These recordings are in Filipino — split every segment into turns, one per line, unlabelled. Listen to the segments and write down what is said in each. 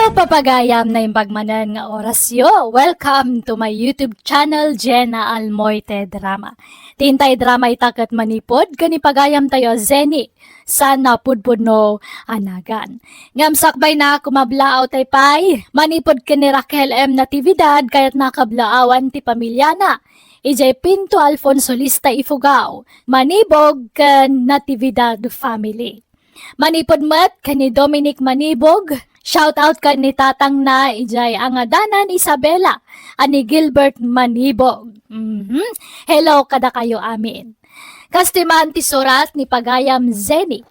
Hello papagayam na imbagmanan nga orasyo. Welcome to my YouTube channel, Jenna Almoite Drama. Tintay drama itakat manipod, kani pagayam tayo Zeni. Sana pudpud no anagan. Ngam sakbay na kumablaaw tay pay. Manipod kani Raquel M. Natividad kayat nakablaawan ti pamilyana. Ijay Pinto Alfonso Lista Ifugao. Manibog kan Natividad family. Manipod mat kani Dominic Manibog. Shout out ka ni tatang na ijay ang adanan Isabela ani Gilbert Manibog. Hello kada kayo amin. Kastiman ti surat ni pagayam Zeni.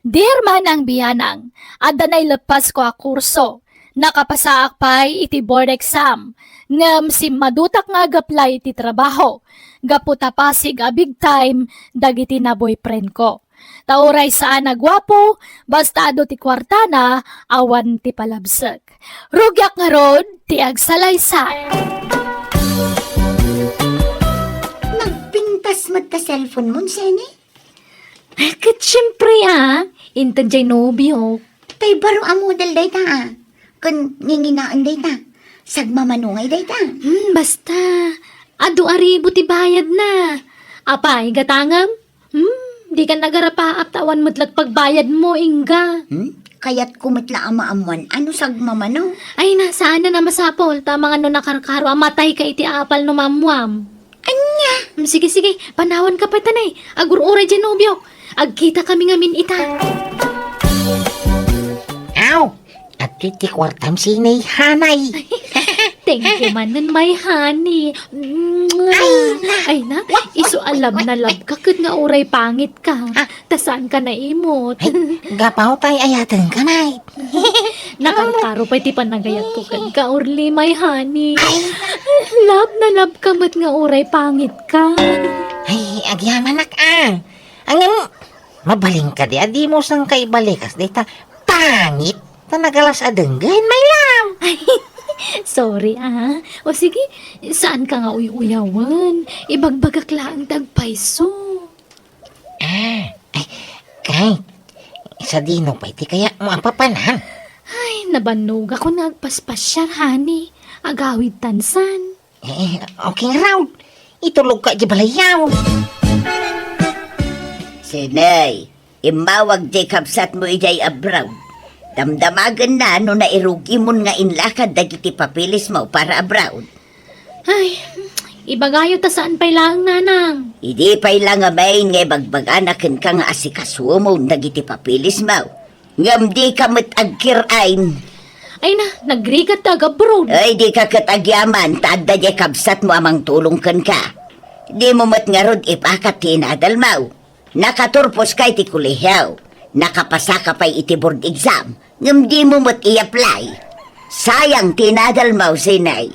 Dear man ang biyanang, adanay lepas ko a kurso. Nakapasaak pay iti board exam. Ngam si madutak nga gaplay iti trabaho. Gaputa pasig a big time dagiti na boyfriend ko. Tauray saan na gwapo, bastado ti kwartana, awan ti palabsek. Rugyak nga rod, ti agsalaysay.
Nagpintas mat ka cellphone mo, Seni?
Kat syempre intan jay nobyo.
Tay baro amodel day ta. Kun nginginaan day ta. Sagmamanungay day ta.
Basta, adu aribo ti bayad na. Apay, gatangam? Di ka nagarapaap tawan mo't pagbayad mo, Inga.
Kaya't kumitla amaamuan. Ano sagmamano?
Ay, nasaan na masapol. Tama nga no nakarkaro, amatay ka iti apal no mamwam.
Anya?
Sige, panawan ka pa tanay. Agur-uray dyan, nobyo. Agkita kami ngamin ita.
Aw! At kiti kwartam sinay hanay.
Thank you man nun, my honey. Ay na, iso alam na lab ka kat nga uray pangit ka. Tasan ka na imot.
Gapaw tay ayatan ka nay.
Nakarkaro pa iti panagayat ko kan ka urli, my honey. Lab na lab ka mat nga uray pangit ka.
Ay, agyaman Angam, mabaling ka di. Adi mo sang kay balikas. Dita, pangit. Tanagalas adenggan, may lam.
Sorry O sige, saan ka nga uyawan? Ibagbagak lang tagpaiso.
Ay, kay, sa dino pa iti kaya mo ang papanan.
Ay, nabanog ako nagpaspasyar, honey. Agawid tansan.
Okay raw. Itulog ka di balayaw.
Senay, imawag di kapsat mo ijay abroad. Damdamagan na no nairugi mo nga inlakad dagiti papilis mo para abroad.
Ay, ibagayo ta saan pa'y lang, nanang.
Idi pa'y lang amayin nga bagbaganakan ka nga asikasuo mo dagiti papilis mo. Ngam di ka matagkirain.
Ay na, nagrigat taga-brood.
Ay di ka katagyaman, tada di kabsat mo amang tulong kan ka. Di mo matngarod ipakat tinadal mo. Nakaturpos kay ti kulihaw. Nakapasa ka pa'y iti board exam. Ngam di mo mat i-apply. Sayang tinadal mo, Sinay.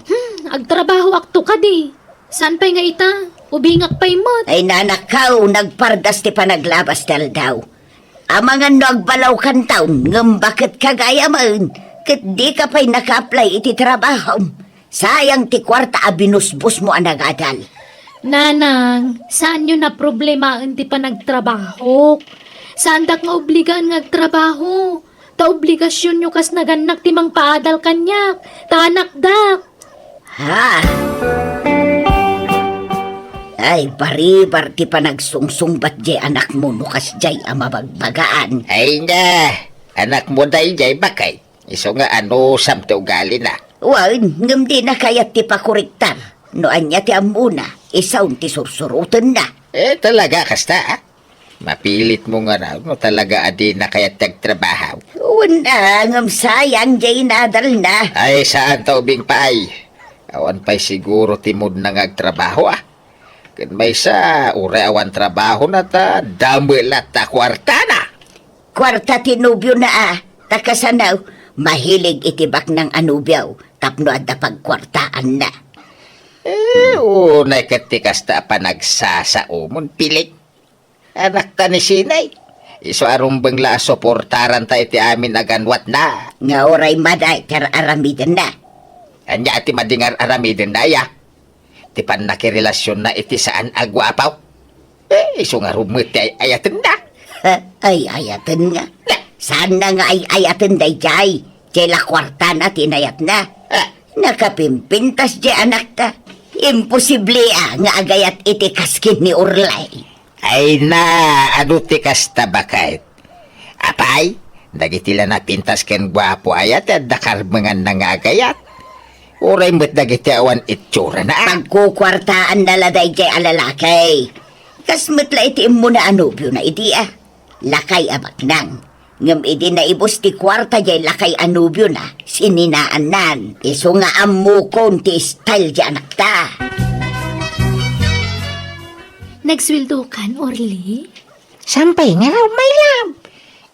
Agtrabaho akto ka di. Saan pa'y nga ita? Ubingak pa'y mot.
Ay nanakaw, nagpardas ti panaglabas tal daw. Amangan no agbalaw kan taon, ngam bakit kagaya man. Kat di ka pa'y naka-apply iti trabaho. Sayang ti kwarta abinusbus mo ang nagadal.
Nanang, saan yun na problemaan ti panagtrabaho? Saan dak nga obligaan nga agtrabaho? Ta obligasyon nyo kas naganak ti mang paadal kanyak. Tanak-dak.
Ha? Ay, baribar ti panagsungsungbat jay anak mo no kas jay amabagbagaan.
Ay na, anak mo day jay bakay. Iso nga ano samte ugali na.
Wan, ngam di na kayat ti pakuriktan. No anya ti amuna, isaw ti sursurutan na.
Talaga kasta Mapilit mo nga raw, no talaga adi na kaya tagtrabaho.
Wala, ngam sayang jay nadal na.
Ay, saan taubing pa ay? Awan pa'y siguro timod na ngagtrabaho Kan may sa ure awan trabaho na ta, damel at ta kwarta na.
Kwarta tinubyo na takasanaw, mahilig itibak ng anubyaw, tapno at pagkwartaan na.
Unay katikas ta pa nagsasaumon pilit. Anak ta ni Sinay. Iso arong bangla soportaran ta iti amin aganwat na.
Nga oray maday, kar aramidan na.
Anya ati madingar aramidin na ya. Ti pan nakirelasyon na iti saan agwapaw. Iso nga rumit ay ayatin na.
Ay, ayatan nga. Saan na nga ay ayatan day jay? Jela kwarta na tinayap na.
Ah,
Nakapimpintas di anak ta. Imposible nga agayat iti kaskin ni Urlay.
ay na, ano ti kasta bakit? Apay, dagitila na pintas ken gwapo ayat at dakarmangan na nga agayat. Uray mo't dagiti awan itsura na.
Pagkukwartaan naladay jay alalakay. Kasmatla iti mo na anubyo na iti Lakay abak nang. Ngam iti na ibus ti kwarta jay lakay anubyo na. Sininaan nan. Iso nga amukon ti style di anak ta.
Nagsweldo kan, Orly?
Sampay nga raw, may lab.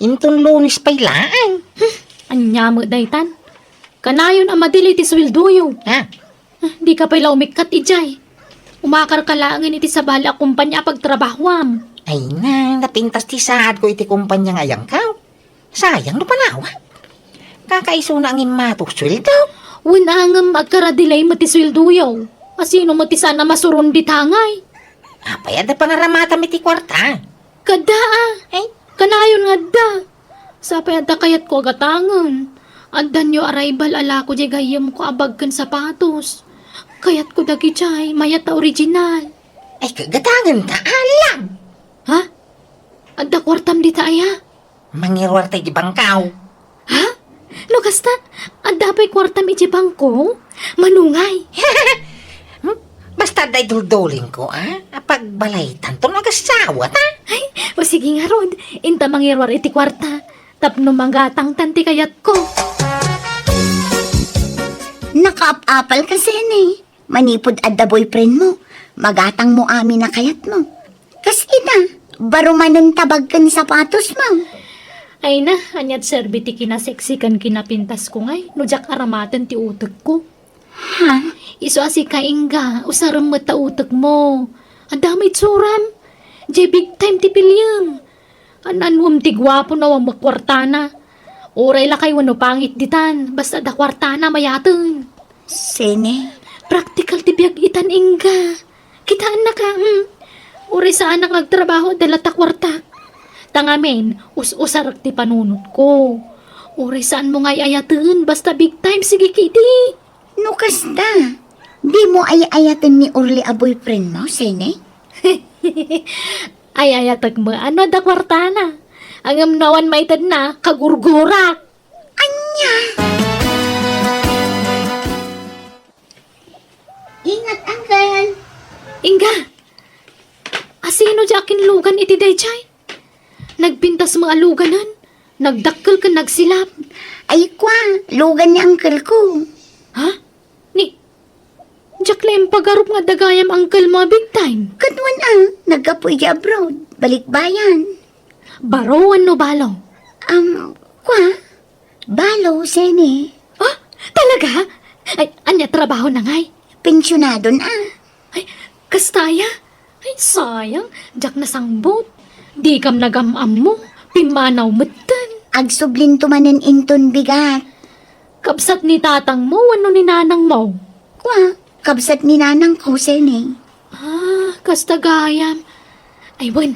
Inton lunis pa'y laan.
Anya mo, daytan. Kanayon ang madili ti sweldoyo.
Ha?
Di ka pala umikat, ijay. Umakar ka lang iti sa bala kumpanya pagtrabahwam.
Ay na, napintas ti saad ko iti kumpanya nga yang kaw. Sayang no panawa. Kakaiso na ang imatuswil daw.
Unangam agkaradilay mo ti sweldoyo. Asino mo ti sana masuron di tangay.
Apay, ada pangaramata mi ti kwarta.
Kada
Ay,
kanayon nga da. Sa payada kayat ko agatangan. Andan yo arrival ala ko di gayam ko abagkan sapatos. Kayat ko dagi jay, mayat ta original.
ay kagatangan ta alam.
Ha? Adda kwartam di taaya.
Mangirwar tayo di bangkaw.
Ha? Lukas ta, adda pa'y kwartam iti bangko? Manungay.
Basta day duldulin ko, Apag balay tanto nagasawa ta.
Ay, o sige nga Rod, inta mangirwar iti kwarta. Tapno manggatang tanti kayat ko.
Nakaap-apal ka sene. Manipod adda boyfriend mo. Magatang mo amin na kayat mo. Kasi na, baro manan tabagkan sapatos mo.
Ay na, anyat serbiti kinaseksikan kinapintas ko ngay. Nujak aramatan ti utek ko.
Ha?
Iso asi kaingga, usaram mo ta utek mo. Ang damay tsuram. Jay big time ti pilyam. Ananwam ti gwapo na wang makwartana. Oray lakay wano pangit ditan. Basta da kwartana mayatan.
Sene?
Practical ti biag itan ingga. Kitaan na ka. Oray sa anak nagtrabaho dala ta kwarta. Tangamen, us-usarak ti panunot ko. Oray saan mo ngay ayatan. Basta big time sige kiti.
No kasta. Di mo ay-ayatan ni Orly a boyfriend mo, Sene?
Ay ayatag mo, ano da kwartana? Ang amnawan maitad na, kagurgura.
Anya! Ingat, Uncle!
Inga, asino di akin lugan iti daychay? Nagpintas mga luganan, nagdakkel ka nagsilap.
Ay kwa, lugan ni Uncle ko.
Ha? Ni, Jack lang pagarup nga dagayam angkel mo big time.
Kadwan nagapoy di abroad, balikbayan.
Barawan no balaw.
Kwa? Balo, Sene.
Ah, talaga? Ay, anya trabaho na ngay.
Pensyonado na.
Ay, kastaya? Ay, sayang. Jack na sangbot. Di kam nagamam mo. Pimanaw matan.
Agsublin tumanen inton bigat.
Kapsat ni tatang mo, ano ni nanang mo?
Kwa, kabsat ni nanang ko, Sene.
Ah, kastagayam. Ay, wan,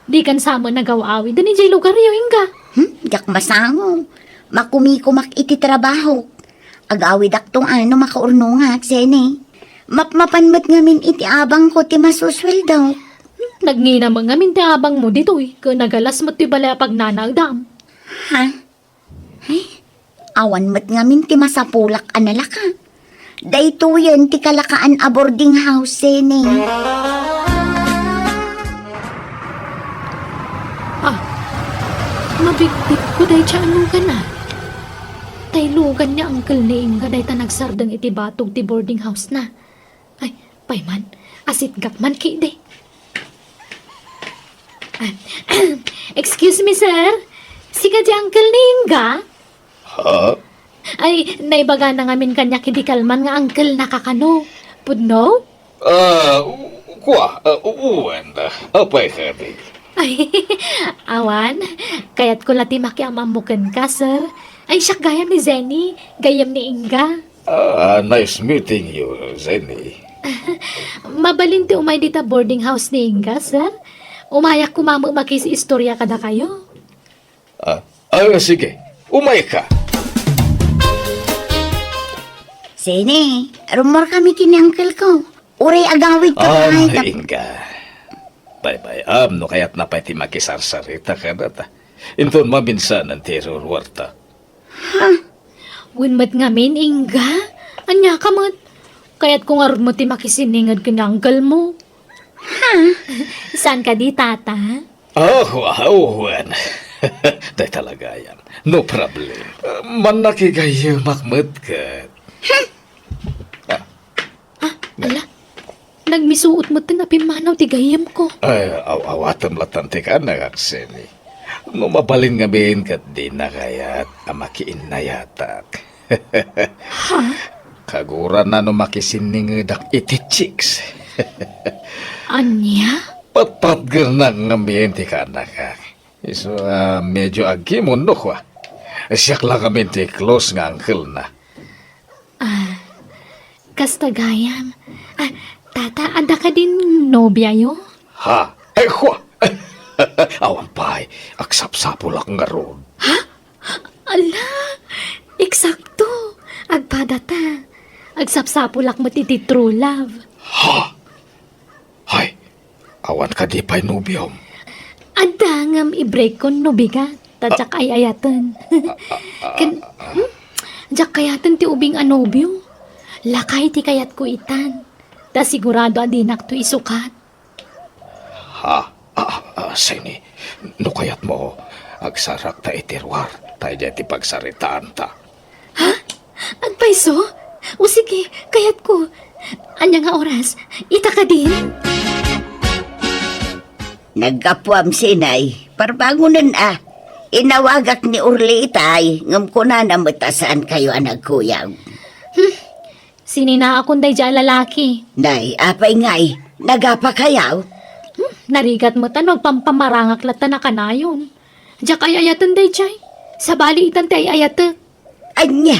di kan sama nagawawi. Dani jay lugar yung inga.
Jak masango. Makumikumak iti trabaho. Agawid aktong makaurnungat, Sene. Mapmapanmat ngamin iti abang ko ti masuswel daw.
Nagngina mga mintiabang mo dito eh. Kung nagalas mo ti balay pag nanagdam.
Ha? Ay, awan mat ngamin ti masapulak anala ka. Dayto yan ti kalakaan a boarding house, Sene.
Ah, mabigtit ko day siya anugan na. Taylugan niya angkel ni Inga day ta nagsardang iti batog ti boarding house na. Ay, payman, asit gakman ki day. Ah, excuse me, sir. Sika di angkel ni Inga?
Ha?
Ay, naibaga na ngamin kanya kidikalman nga angkel nakakano. Pudno?
Uwan na. Apay ka di.
Ay, awan. Kaya't ko lati makiamamukan ka, sir. Ay, siyak gayam ni Zenny. Gayam ni Inga.
Nice meeting you, Zenny.
Mabalinti umay dita boarding house ni Inga, sir. Umayak kumamo makisi istorya kada kayo.
Sige. Umay ka.
Sini, rumor kami kini uncle ko. Uray agawid ka pa.
Inga. Bye-bye. No kaya't napay ti makisarsarita ka na ta. Inton mabinsan ang terror warta.
Winmat ngamin, Inga. Anya ka mat. Kaya't kung aron mo ti makisiningad kinanggal mo. Ha? Saan ka di, tata?
Oh, wow, Juan. Day talaga yan. No problem. Man nakigayo makmat ka.
Ala, nagmisuot mo tin apimanaw ti gayam ko.
Ay, awatam latante ka na, Arsene. No mabalin nga bin kat di na kayat amakiin na yatak. Kagura na no makisiningag iti chicks.
Anya?
Patpatgar na ng ambiente ka na ka. So, medyo agi mo no kwa. Siyak lang kami ti close nga uncle na.
Kastagayam. Tata, anda ka din nobya yo?
Ha? Ay, kwa! Awampay, aksap-sapulak nga ron.
Ala, eksakto. Agpadata. Agsapsapulak mo ti true love.
Hay, awan ka di pa'y nubyom.
Adangam i-break ko no bigat. Tadyak ay ayatan. Diyak kayatan ti ubing anobyo. Lakay ti kayat ko itan. Ta sigurado adinak to isukat.
Sini, no kayat mo, agsarak ta itirwar, tayo dyan ti pagsaritaan ta.
Agpaiso? O sige, kayat ko. Anya nga oras, ita ka din.
Nagkapuam sinay, parbangunan Inawagak ni Urli itay, ngam ko na namatasan kayo anag kuyaw.
Sinina akong day dyan lalaki.
Nay, apay ngay, nagapa kayaw?
Narigat mo tanog pampamarangak lata na kanayon. Diyak ay ayatan day jay. Sa bali itan tay ayatek.
Anya,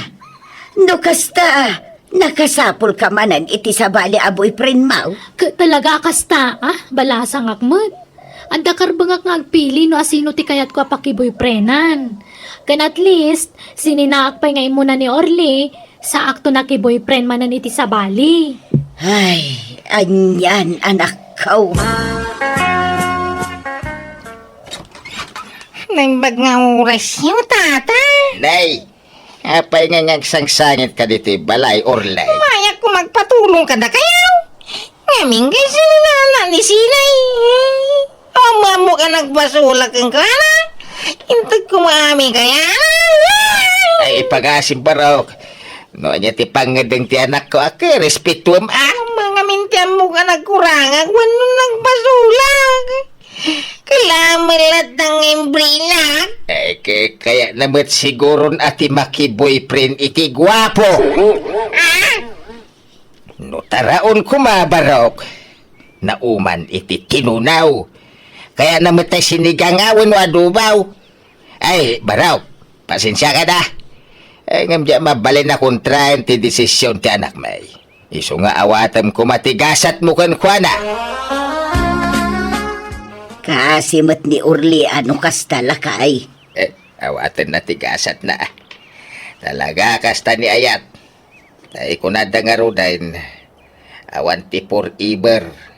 no kasta, nakasapol ka manan iti sa bali a boyfriend mau?
Talaga kasta, balasang akmat. Anda karbangak nga agpili no asino ti kayat ko apakiboyfriendan. Kan at least, sininaak pa nga imuna ni Orly, sa akto na kiboyfriend manan iti sa bali.
Ay, anyan anak ko.
Naimbag nga oras yun, tata.
Nay, apay nga ngagsangsangit ka dito balay orlay.
Mayak ko magpatulong ka na kayaw. Ngaming kasi na ni Sinay. Ama mo ka nagbasulak ang kana. Intag kumami kaya.
Ay, ipagasim barok. No, niya ti pangadeng ti anak ko ako, respetuam
Mga mintiyan mo ka nagkurangag. Wano nagbasulak. Kalamalat ng imbrinak.
Ay, kaya naman siguro ati maki-boyfriend iti gwapo. No, taraon kumabarok. Nauman iti tinunaw. Kaya naman tayo sinigangawan wadubaw. Ay, barok, pasensya ka na. Ay, ngamdya mabalin na kontrayan ti desisyon ti anak may. Iso nga awatam ko matigasat mo kan kwa na.
Kasimot ni Urli ano kasta lakay.
Awatan na tigasat na. Talaga kasta ni Ayat. Ay kunada nga rodain. Awan ti forever.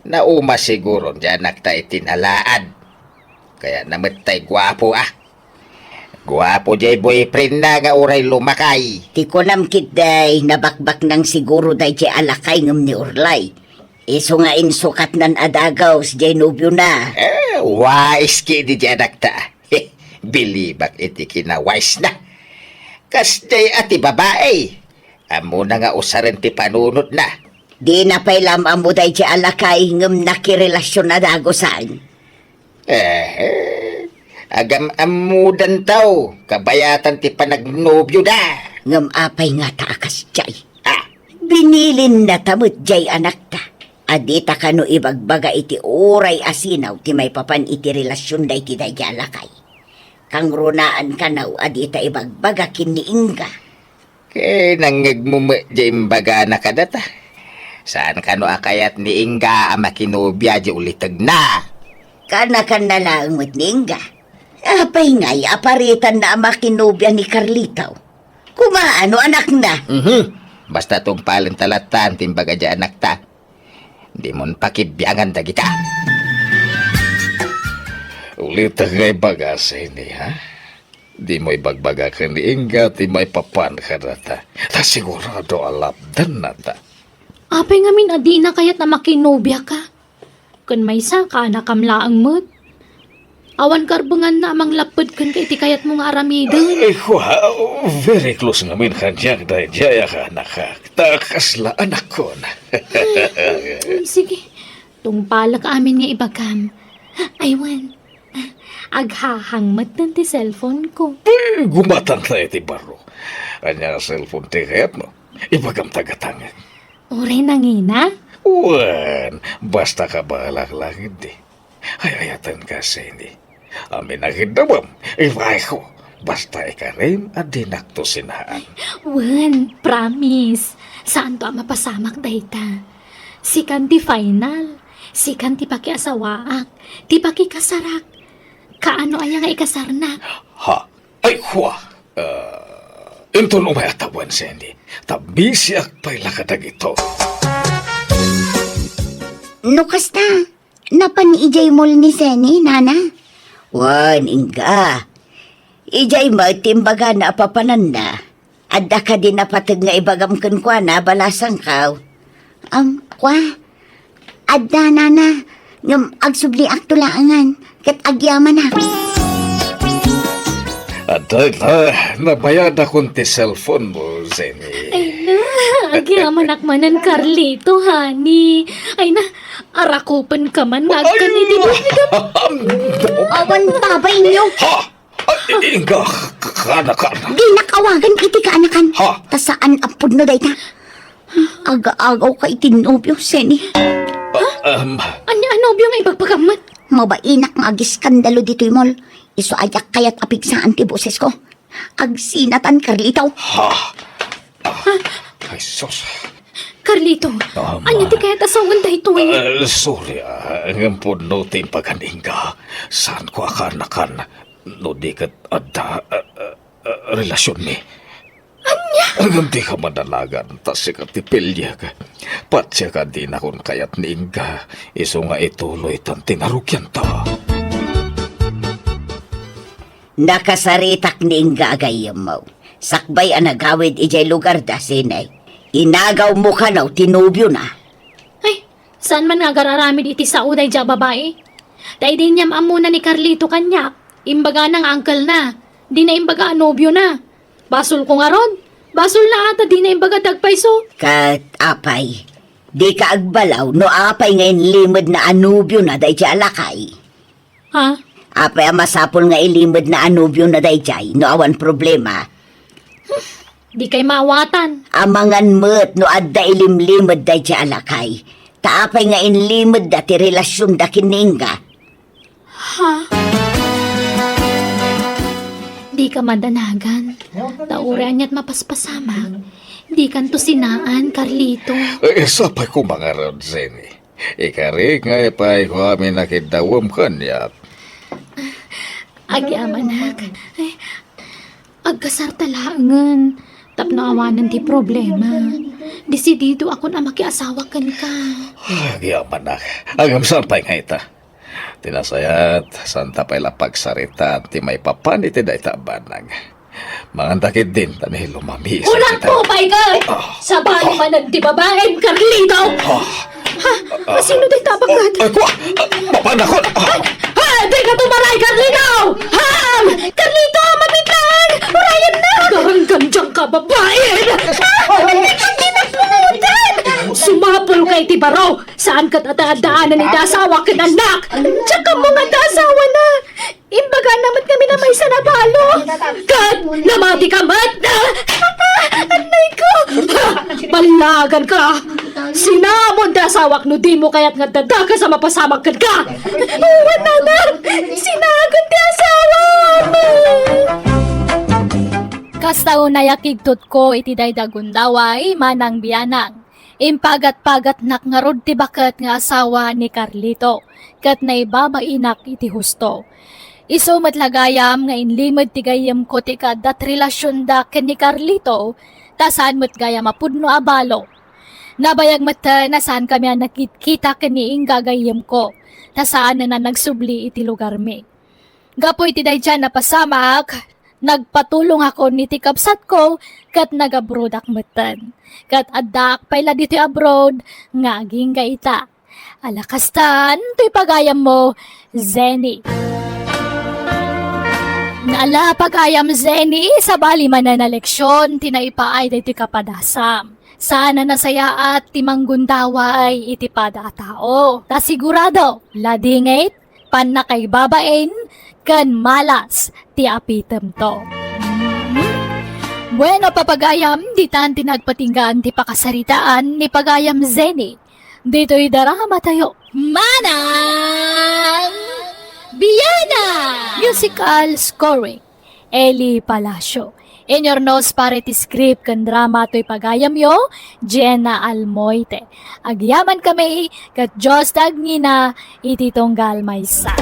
Nauma siguro dyan naktay tinalaad. Kaya namatay gwapo Gwapo jay boyfriend na nga uray lumakay.
Ti ko namkit day, nabakbak nang siguro day jay alakay ngam ni Urlay. Iso nga insukat nan adagaw si jay nubyo na.
Wise ki di dyan nakta. Bilibak iti kinawise na. Kas jay ati babae. Amo na nga usaran ti panunod na.
Di na pailam amo day jay alakay ngam nakirelasyon na dagosan.
Agam amudan tao. Kabayatan ti panagnobyo da.
Ngam apay nga taakas jay. Binilin na tamot jay anak ta. Adita ka no ibagbaga iti uray asinaw ti may papan iti relasyon day ti day alakay. Kang runaan ka naw adita ibagbaga kiniingga.
Kaya nangagmuma jay imbaga na kadata. Saan ka no akayat ni Inga makinobya di ulitag na?
Kanakan na lang mo't ni Inga. Apay nga'y aparitan na makinobya ni Carlito. Kumaano anak na?
Basta tong palin talatan timbaga dya anak ta. Di mon pakibyangan da kita.
Ulit ngay bagas ini, ha? Di mo ibagbagakan ni Inga, di mo ipapan ka na ta. Ta sigurado alapdan na ta.
Apay ngamin adi na kayat na makinobya ka. Kun may isa ka nakamlaang mo't. Awan karbangan na amang lapad kun kay ti kayat mong aramidon.
Very close ngamin kanyak dahil jaya ka anak ka. Takas la anak ko na.
Sige, tungpala ka amin nga ibagam. Aywan, aghahangmat ng ti cellphone ko.
Gumatang tayo ti baro. Anya cellphone ti kayat mo. Ibagam tagatangag.
Oray nangina?
Wan, basta ka balak lang hindi. Hayayatan kasi hindi. Amin na hindamam, ibay ko. Basta ikarim at dinakto sinaan.
Wan, promise. Saan to ang mapasamak dayta? Sikan ti final. Sikan ti pakiasawaak. Ti pakikasarak. Kaano aya nga ikasarnak?
Ha? Ay, kwa. Inton umayatawan siya hindi. Tabisiak pa'y lakadag ito.
No kasta, napan ijay mol ni Seni, nana? Wan, Inga. Ijay mo, timbaga na papananda. Adda ka din napatag nga ibagam kan kwa na balasang kaw. Kwa? Adda, nana. Ngam agsubli akto laangan. Kat agyaman na.
At nabayad akong ti cellphone mo, Zeni.
Ay na, agyaman akmanan Carlito, honey. Ay na, arakupan ka man ngagkan iti ba?
Awan babay niyo.
Ha? Ay, Inga, kana.
Di nakawagan iti kaanakan.
Ha?
Tasaan apod no dayta. Aga-agaw ka itinobyo, Seni.
Ano biyong ibagpagamat?
Mabainak nga agiskandalo dito'y mol. Iso ayak kayat apig sa antiboses ko. Agsinatan, Carlito.
Ha? Ay, sus.
Carlito, anya ti kaya tasawan da ito eh.
Sorry, ang puno tin pagkaninga. Saan ko akanakan? No di kat ada relasyon mi. Anya? Ang di ka madalagan, tas siya katipilya ka. Pat siya ka din akong kayat ni Inga. Iso nga ituloy tan tinarukyan ta.
Nakasaritak ni Inga agayam mo. Sakbay ang nagawid ijay lugar da, Sinay. Inagaw mo ka na, tinubyo na.
Ay, saan man nga gararamid iti sa uday dya babae? Dahil din niyam amuna ni Carlito kanya. Imbaga ng uncle na. Di na imbaga anobyo na. Basol ko nga ron. Basol na ata di na imbaga dagpayso.
Kat apay, di ka agbalaw no apay ngayon limod na anubyo na day jay alakay.
Ha?
Apay ang masapol nga ilimod na anubyo na day jay no awan problema.
Di kay maawatan.
Amangan mo't no adda ilimlimod day jay alakay. Taapay nga inlimod dati relasyon da kininga.
Ha? Di ka madanagan. Taurean niya't mapaspasama. Di kan to sinaan, Carlito.
Sapay ko mga ron, Zeni. Ikari nga ipay ko amin nakidawam kanya.
Agyamanak. Ay, agkasar talangan. Tapnaawanan ti problema. Desidido ako na makiasawa kan ka.
Yaman na. Agam sampay nga ita. Tinasayat, santa pa'y lapagsarita at ti may papan iti day tabanag. Mangantakit din tanay lumami.
Ulang po, Michael! Sabali man ti babaeng Carlito! Ha? Sino day tabagat?
Ay, kwa! Mapanakot!
Ha? Di ka tumaray, Carlito! Ha? Carlito, mabitang! Urayan na! Garanggan dyan ka, babae! Sumapol kay ti Baro! Saan ka tatadaanan ni dasawa ka anak? Tsaka mga dasawa na! Imbaga naman kami na may sanabalo! Kat! Namati ka mat! Anay ko! Balagan ka! Sinamon dasawak no di mo kaya't nga dadaga sa mapasamag ka ka! Wala na! Sinagon ti asawa mo! Kastaw na yakigtot ko iti daydagundaway manang biyanang. Impagat-pagat nak nga rod ti bakat nga asawa ni Carlito. Kat na iba mainak iti husto. Iso matlagayam nga inlimod ti gayam ko ti kadat relasyon da ken ni Carlito. Tasaan mo't gaya mapudno abalo. Nabayag mata na saan kami ang nakikita kaniing gagayim ko. Tasaan na nagsubli iti lugar mi. Gapoy ti day dyan napasamak, nagpatulong ako ni ti kapsat ko kat nag-abroad akmatan. Kat adak paila dito abroad, nga aging gaita. Alakastan, to'y pagayam mo, Zenny. Naala pagayam Zenny, sa bali man na leksyon, tinaipaay dito kapadasam. Sana nasaya at timanggundaway iti pada tao. Ta sigurado, ladingit, pan na kay babaen, kan malas, ti apitem to. Bueno, papagayam, ditan tinagpatinggaan ti pakasaritaan ni pagayam Zenny. Dito'y darama tayo. Manang Biyana! Musical scoring. Eli Palacio. In your nose pare ti script kan drama to'y pagayam yo, Jenna Almoite. Agyaman kami, kat Diyos tagnina, iti tonggal maysa.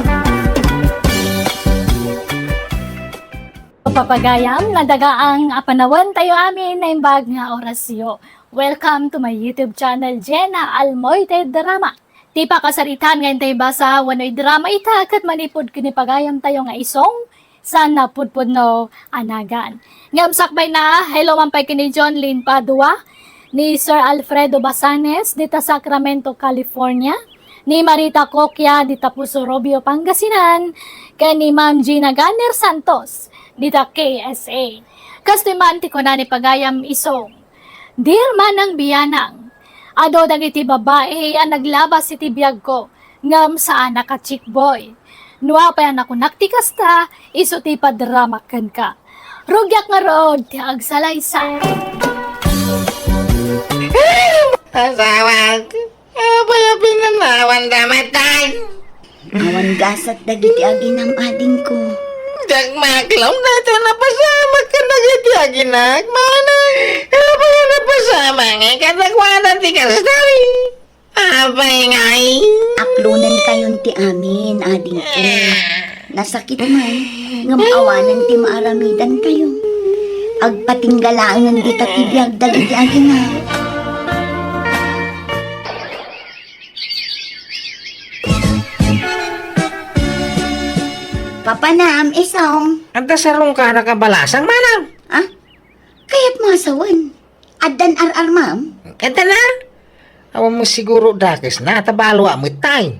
Papagayam, nadagaang apanawan tayo amin na imbag nga orasyo. Welcome to my YouTube channel, Jenna Almoite Drama. Ti pakasaritan ngayon tayo basa, wano'y drama ita, kat manipod kinipagayam tayo nga isong, sana pudpud no anagan. Ngam sakbay na, hello mampay kini John Lynn Padua, ni Sir Alfredo Basanes, dita Sacramento, California, ni Marita Coquia, dita Puso Robio, Pangasinan, kay ni Ma'am Gina Ganner Santos, dita KSA. Kastoy man ti ko na ni pagayam isong, Dear Manang Biyanang, ado dagiti babae ang naglabas iti biyag ko, ngam sa anak ka chick boy. Nuwa pa yan ako naktikasta, iso ti padramakan ka. Rugyak nga rood, ti agsalaysa.
Asawag, apa yung pinanawan damatay?
Awan gasat dagiti aginam ading ko.
Dagmaklaw na ito napasama ka na giti aginak, manang. Apa yung napasama nga katagwanan ti kastay? Apay ngay.
Aklunan kayon ti amin, ading ko. Nasakit man, ngamawanan ti maaramidan kayo. Agpatinggalaan di tatibiyag dagiti agina. Papanam, isong.
Anta sarong ka nakabalasang, manang.
Ah? Kaya't masawan. Addan ar ma'am.
Ito na. Awan mo siguro dakis na tabalo amit tayo.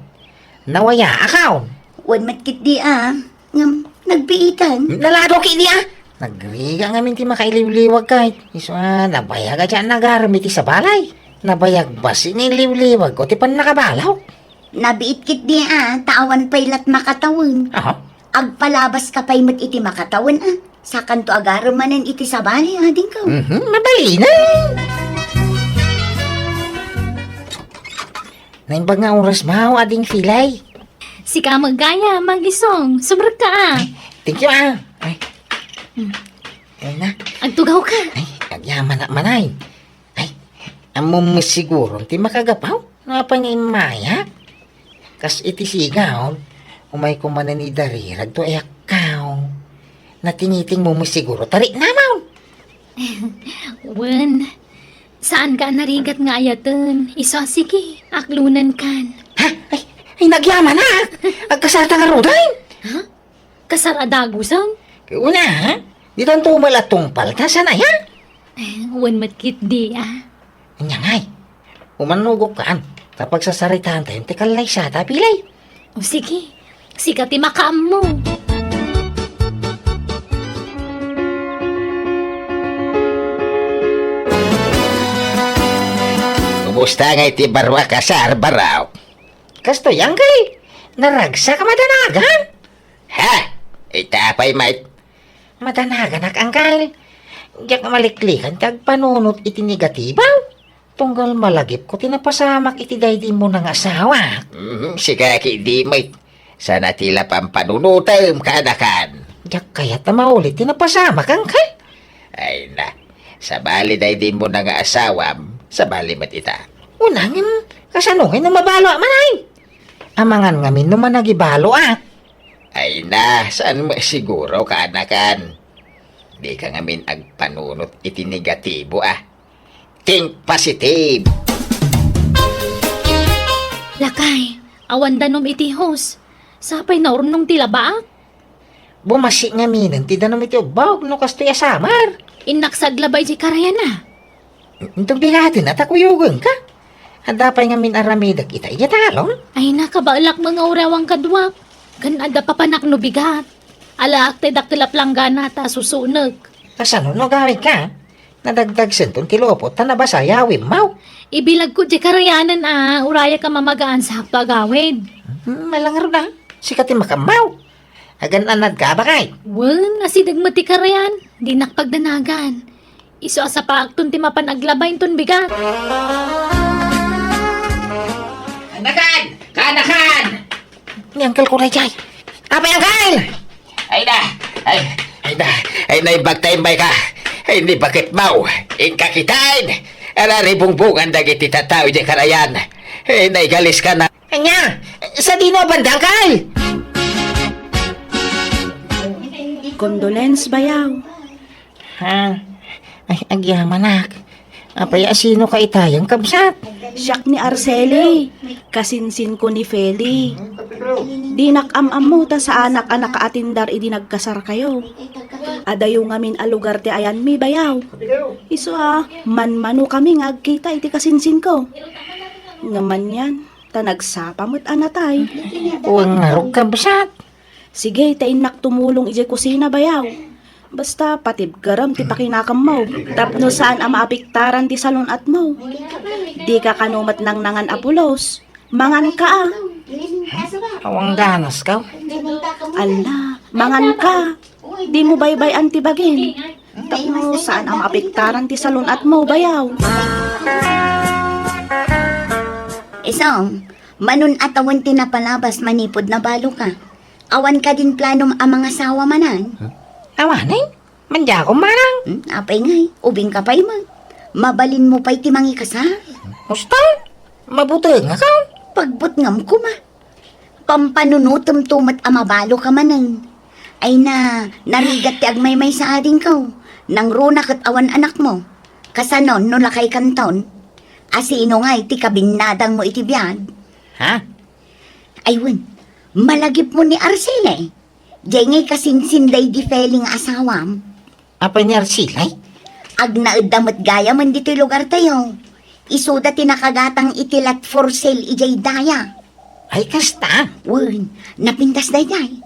Nawaya akaw.
Wan matkit di Ngam, nagbiitan.
Nalado ki niya. Nagriga ngamin ti makailiw-liwag kahit. Iso nabayag dyan nagaramit sa balay. Nabayag ba siniliw-liwag ko ti pan nakabalaw?
Nabiit kit di taawan paylat makatawin.
Aha.
Agpalabas ka pa'y mat iti makatawan Sa kanto agaramanan iti sa balay ading ko.
Mabali na. Naimbag nga oras mao ading filay.
Si ka magaya, mag-isong, sobrang ka
Thank you Ay. Ay na.
Agtugaw ka.
Ay, agyaman na manay. Ay, amo mo siguro ti makagapaw. Napangin maya. Kas iti sigaw, umay kumanan ni darirag to ayakaw. Natiniting mo siguro tarik namaw.
Wen, saan ka narigat nga ayatan? Iso sige, aklunan kan.
Ha? Ay nagyaman na. Agkasarta nga roday.
Kasaradagusan?
Una, ha? Di tan tumalatong palta sana yan.
Wen matkit di
Anya ngay, umanugok kaan. Kapag sasaritaan tayo, tikalay siya, tapilay.
O sige, sika ti makaam mo.
Kumusta nga iti barwa ka sa arbaraw?
Kasto yang kay, naragsa ka madanagan.
Ha? Itapay mait.
Madanagan ak angkal. Diyak maliklikan tag panunot iti negatibaw. Tunggal malagip ko tinapasamak iti daydi mo ng asawa.
Siga di mait. Sana tila pampanunutam kadakan.
Diyak kaya't na maulit tinapasamak angkal.
Ay na, sabali di mo na nga asawam, sabali matita.
Unangin, kasanungin na mabalo manay. Amangan ngamin naman nagibalo
Ay na, saan mo siguro kanakan? Di ka ngamin agpanunot iti negatibo Think positive.
Lakay, awan danom iti host. Sapay na nung tila ba?
Bumasi nga minan, ti danom iti bawag no kasto asamar.
Inaksaglabay si Karayan na.
Itong bigatin at akuyugan ka. Handa pa nga min aramidak ita iyatalong.
Ay nakabalak mga urawang kadwak. Ganada pa panak no bigat. Alaak te daktilap langgana ta susunag.
Kasano no gawin ka? Nadagdag sentong tilopot ta nabasa yawim mau.
Ibilag ko di Karayanan uraya ka mamagaan sa pagawid.
Malangaro na. Sikatin makamaw. Agan anad ka ba kay?
Wan, asidag mati Karayan. Di nakpagdanagan. Iso sa paakton ti mapanaglabayin ton bigat.
Kanakan! Kanakan!
Niyangkal ko na jay. Apa yangkal?
Ay na! Ay naibagtay ka! Ay ni bakit mau! Inkakitain! Araribungbungan dagiti tataw di Karayan! Ay naigalis ka na!
Anya, sa dino bandang kal?
Condolence bayaw.
Ha? Ay, agyaman nak. Apay asino ka itayang kabsat?
Siyak ni Arceli. Kasinsin ko ni Feli. Di nakam-am mo ta sa anak-anak atindar idi nagkasar kayo. Adayo ngamin a lugar ti ayan mi bayaw. Iso man-mano kami nga agkita iti kasinsin ko. Ngaman yan, ta nagsapamot anatay.
Uwang ngarog kabsat.
Sige, tainak tumulong ije kusina bayaw. Basta patib garam ti pakinakam mo. Tapno saan ang maapiktaran ti salon at mo. Di ka kanumat ng nangan apulos. Mangan ka
Awang ganas ka.
Ala, mangan ka. Di mo baybay antibagin. Tapno saan ang maapiktaran ti salon at mo bayaw.
Isong, manon atawan tinapalabas manipod na balo ka. Awan ka din planom ang mga sawa manan.
Awanay, manja ko manang.
Apay ngay, ubing ka pa'y man. Mabalin mo pa'y timangi kasar.
Musta? Mabuti nga ka.
Pagbutngam ko ma. Pampanunutom tumat amabalo ka manan. Ay narigat ti agmay-may sa ading ko. Nang runak at awan anak mo. Kasanon no lakay kanton. Asino ngay ti kabinadang mo iti biyad.
Ha?
Aywan, malagip mo ni Arcele. Diyan ngay kasinsinday di feling asawam.
Apay ni Arsilay?
Ag naadamot gaya man dito'y lugar tayo. Isuda tinakagatang itilat for sale ijay daya.
Ay kasta.
Wen, napintas dayjay.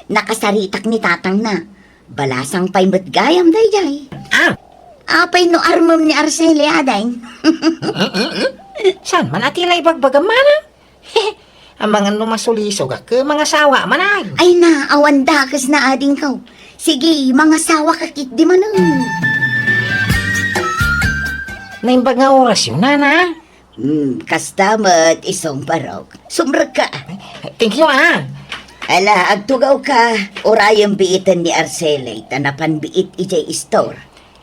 Nakasaritak ni tatang na. Balasang pa'y matgayam dayjay. Apay no armam ni Arcele aday.
Saan man atilay bagbagam manang? Ang mga lumasulisog ka, mga sawa manang.
Ay na, awan dakas na ading ko. Sige, mga sawa kakit di man.
Naimbag nga oras yun, nana.
Kastamat isong parok. Sumrag ka.
Thank you,
Ala, agtugaw ka. Orayang biitan ni Arcele. Tanapan biit ijay store.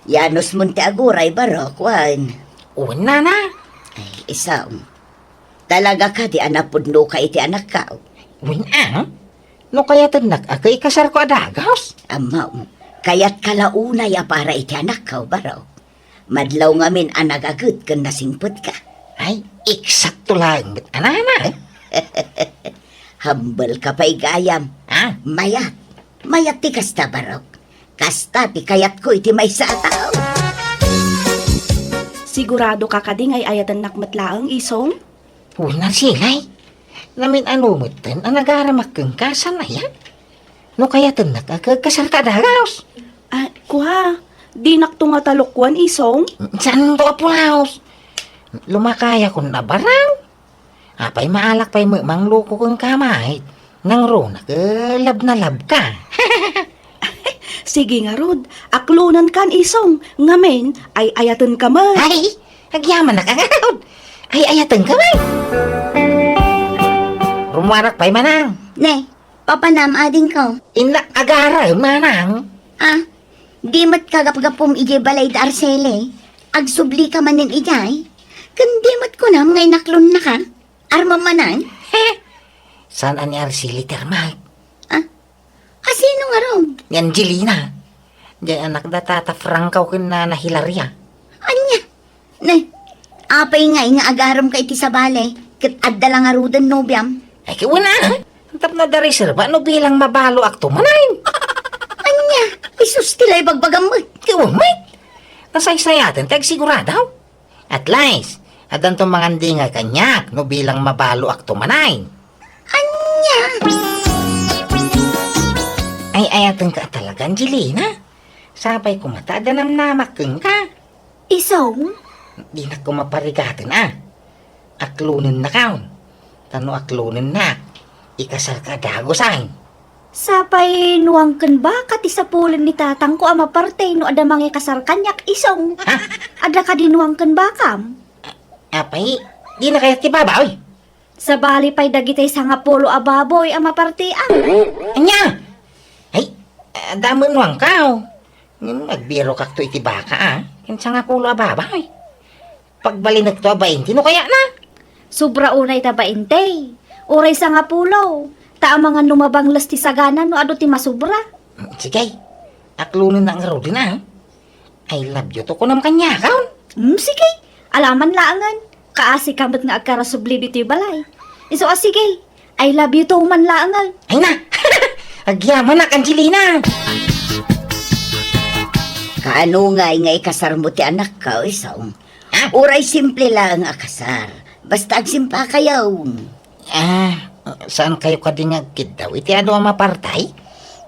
Yanos Monte Aguray barok, wan.
Oo, nana.
Ay, isang. Talaga ka di anapudno ka iti anak ka.
Uwin no kaya tanak ako ikasar ko adagos.
Amaw, kaya't kalaunay para iti anak ka, baro. Madlaw ngamin anagagut kan nasingpot ka.
Ay, eksakto lang, bet anana.
Hambal ka pa'y gayam. Mayat ti kasta, barok. Kasta ti kayat ko iti may sa tao.
Sigurado ka kading ay ayatan nakmatlaang isong?
Una silay. Namin anumutan ang nagaramak kang kasan na yan. No kaya tanak ako kasar ka adagos.
Kuha, di nakto nga talukwan isong?
Saan to apulaos? Lumakaya ko na baraw. Apay maalak pa'y mang loko kong kamay. Nang rona ka, lab na lab ka.
Sige nga Rod, aklunan kan isong. Ngamen ay ayatan ka man.
Ay, agyaman na ka nga Rod. Ay, ayatan ka man. Rumarak pa'y manang.
Ne, papanam ading ko.
Inak agara manang.
Di mat kagapgapom ijay balay da Arcele. Agsubli ka manin ijay. Kundi mat ko na ngay naklon na ka. Arma manan.
Saan ani Arceli termay?
Asino nga ron?
Yan Jelina. Diyan anak da tatafrangkaw kin na nahilarya.
Anya? Nay, apay nga agaram ka iti sa bale. Kat adda lang arudan no biyam.
Ay kiwana. Tap na da reserva no bilang mabalo akto manayin.
Anya? Isus tilay bagbagam mo.
Kiwamay. Nasaysayatan tag siguradaw. At least, adan to mga hindi nga kanyak no bilang mabalo akto manayin.
Anya?
Ay ayatan ka talaga, Angelina. Sabay ko mata, danam namakeng ka.
Isong?
Di na ko maparigatan Aklunin na kaon. Tano aklunin na. Ikasal ka dago sain.
Sapay nuwangken ba kati sa pulen ni tatang ko ama parte no ada mga kasar kanyak isong?
Ha?
Ada ka dinuwangken ba kam?
Apay, di na kaya tibabaw.
Sa bali pay dagitay sa nga pulo ababoy ama parte
Anya! Ay, damo mo ang kao. Magbiro kakto iti baka Kinsa nga pulo ababay. Pagbalinag to abayin, tino kaya na?
Sobra unay tabaintay. Uray sa nga pulo. Ta mga lumabang lasti sagana no ado ti masubra.
Sige, aklunin na ang rodi na. I love you to ko nam kanya kaon.
Sige. Alaman laangan. Kaasi kamat nga agkarasubli dito balay. Iso sige. I love you to man laangan.
Ay na! Agyaman na, Angelina!
Kaano nga ikasar mo ti anak ka, isang?
Ha?
Uray simple lang ang akasar. Basta agsimpa kayaw.
Saan kayo kadingagkid daw? Iti ano ang mapartay?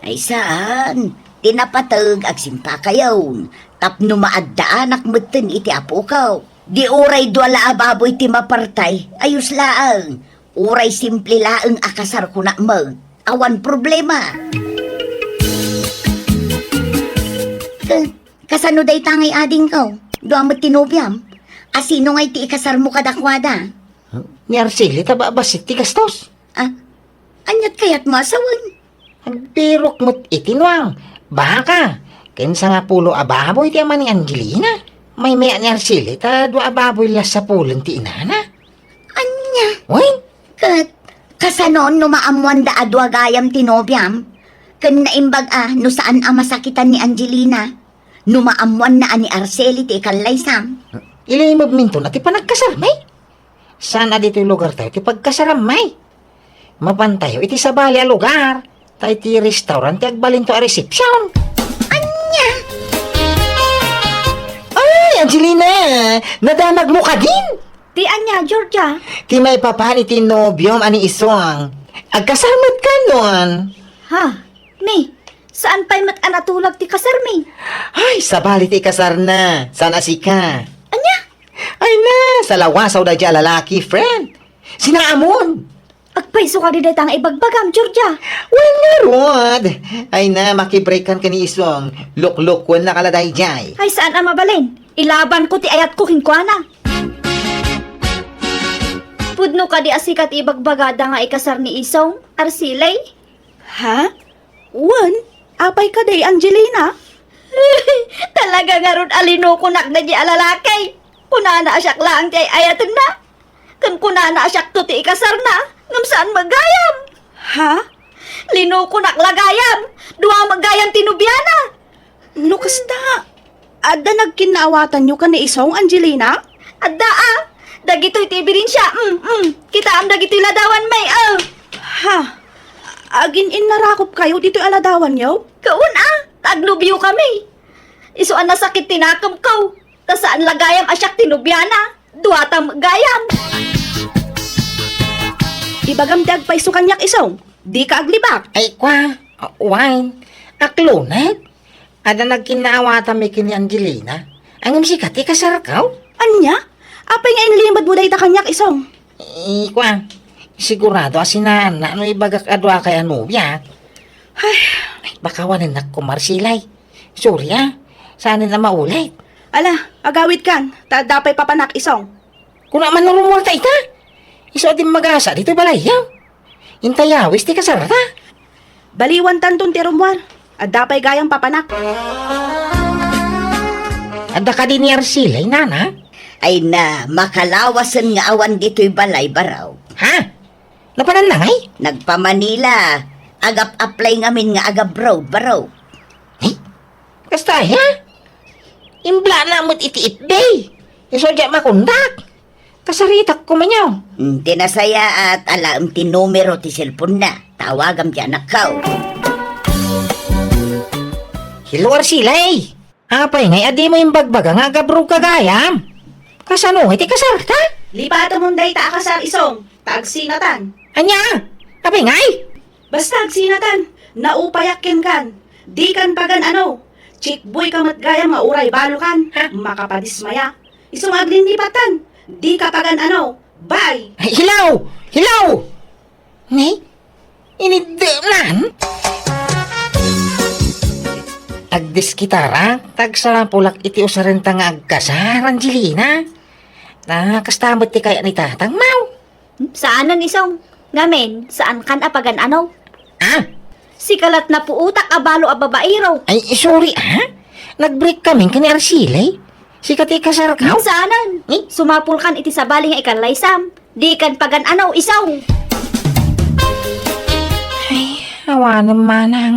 Ay saan? Tinapatag agsimpa kayaw. Tapno maadda anak mutin iti apo kaw. Di uray duwala ababoy ti mapartay. Ayos laang. Uray simple laang akasar ko na mag. Awan problema. Kasano day tangay ading kaw? Duamot tinubyam. Asino nga iti ikasar mo kadakwada?
Ni Arceli, taba ba si Tigastos?
Anyat kayat mo asawan?
Agpirok mo't itinwang. Baka, kinsa nga pulo ababoy ti ama ni Angelina. May maya ni Arceli, ta dua ababoy las sa pulong ti inana.
Anya?
Uy,
Kasanoon no maamuan da adwa gayam tinobyam? Kan naimbag no saan ang masakitan ni Angelina? No maamuan na ani Arceli ti ikalaysam?
ilimab minto na ti panagkasarmay. Sana dito yung lugar tayo ti pagkasaramay. Mabantayo iti sa bali a lugar. Tayo ti restaurant ti agbalin to a resepsyon.
Anya?
Ay, Angelina! Nadanag mo ka din!
Ti anya, Georgia?
Ti may papan iti nobyom ani isong. Agkasamad ka nun.
Ha? Mi, saan pa'y mat anatulag ti kasar mi?
Ay, sabali ti kasar na. Sana si ka.
Anya?
Ay na, sa lawasaw da dya lalaki, friend. Sinaamon.
Agpaiso ka di datang ibagbagam, Georgia.
Well nga, Rod. Ay na, makibreakan ka ni isong. Luk-luk, na kaladay jay.
Ay saan ang mabalin? Ilaban ko ti ayat ko hinkwana. Pudno ka di asikat ibagbagada nga ikasar ni Isong, Arsilay?
Ha? Wan? Apay ka day, Angelina?
Talaga nga ron alino kunak na di alalakay. Kunana asyak lang ti ayatan na. Kan kunana asyak to ti ikasar na. Ngam saan magayam?
Ha?
Lino kunak lagayam. Dua magayam tinubyana.
No kasta? Adda nagkinaawatan nyo ka ni isong, Angelina?
Adda dagito'y tibirin siya. Kita am dagito'y ladawan may
Ha? Agin narakop kayo dito aladawan nyo?
Kaun taglubyo kami. Isuan na sakit tinakam ko. Tasaan lagayam asyak tinubyana. Duatang gayam.
Ibagamdag pa iso kanyak isong. Di ka aglibak.
Ay, kwa. Wine. Aklonag. Ada nagkinaawatan mi kini Angelina. Ang sikat, ikasar kaw.
Anya? Apay nga inilimbad mo day ta kanyak isong.
Kwa. Sigurado asinan na ano ibagak adwa kay anubya. Ay, baka wanan nagkumarsilay. Sorry sana na maulit.
Ala, agawid kan. Tadapay papanak isong.
Kung naman narumulta ita. Iso din magasa dito balayaw. Intayawis ti kasarata.
Baliwan tanton ti rumwar. Adapay gayang papanak.
Ada ka din ni Arsilay, nana?
Ay na, makalawasan nga awan dito'y balay baraw.
Ha? Napananangay?
Nagpa-Manila. Agap-apply ngamin nga agab road baraw.
Kasta ya? Imbla na mo't iti itday. Iso dya makundak. Kasaritak ko manyaw.
Tinasaya at alam ti numero ti cellphone na. Tawagam ti anak ka.
Hiluar sila eh. Apay ngay adi mo yung bagbaga nga gabrog kagayam. Kasano iti kasarta?
Lipata mong day ta akasar isong, tagsinatan.
Anya? Apay ngay?
Basta agsinatan, naupayakin kan. Di kan pagan ano. Chickboy ka matgayam nga uray balo kan. Makapadismaya. Isong aglindipatan. Di ka pagan ano. Bye!
Ay, hilaw! Hilaw! Ni? Inidemnan? Agdis kitara, tagsarapulak iti usarenta nga agkasar, Angelina. Nakastamot ti kaya ni tatang mau.
Saanan isong? Ngamen, saan kan apagan ano?
Ah?
Si kalat na puutak abalo a babaero.
Ay, sorry Nag-break kaming kani Arsilay. Si kati kasar ka.
Saanan?
Eh?
Sumapul kan iti sabali nga ikan laysam. Di kan pagan ano, isong.
Ay, awa naman ang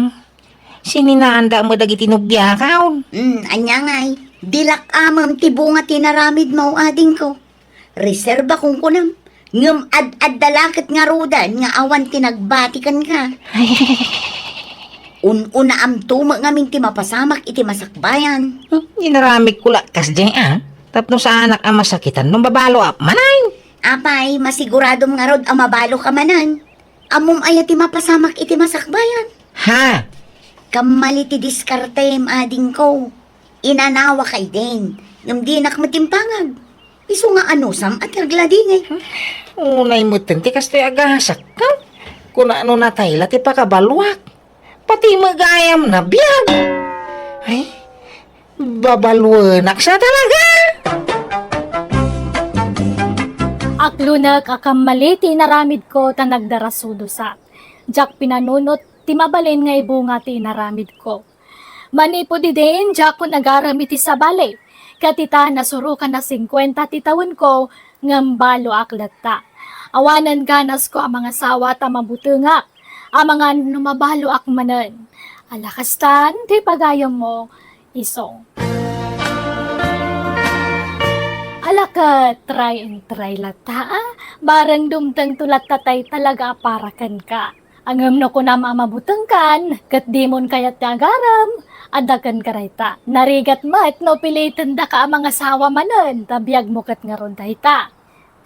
sininaanda mo dagiti nubya kaon.
Anya ngay. Dilak amam ti bunga tinaramid mo ading ko. Reserba kung kunam. Ngam ad dalakit nga rudan nga awan tinagbatikan ka. Una am tuma ngamin ti mapasamak iti masakbayan.
Inaramig ko lakas dyan Tapno sa anak ang masakitan nung babalo manay.
Apay, masiguradom nga rod ang mabalo ka manan. Amom ay ti mapasamak iti masakbayan.
Ha?
Kamali ti diskarte ading ko. Inanawa kay din. Ngam di nakmatimpangag. Iso nga anusam at nagladingay.
Unay mo tinti kastoy agasak ka. Kung ano na tayla ti pakabalwak. Pati magayam na biyag. Ay, babalwanak siya talaga.
Aklunag akamali ti naramid ko ta nagdarasudo sa. Jak pinanunot ti mabalin nga ibunga ti naramid ko. Manipo di din jak ko nagaramid ti sabali. Katita nasurukan na 50 ti taon ko ngambalo aklat ta. Awanan ganas ko ang mga sawa ta mabutungak. Ang mga numabalo ak manan. Alakastan ti pagayam mo isong. Alaka, try and try lata. Barang dumtang tulat tatay talaga aparakan ka. Angam no ko na mamabutang kan, kat dimon kayat tagaram, adakan karayta. Narigat mat no pilitan da ka ang mga sawa manan, tabiyag mo kat nga ron dayta.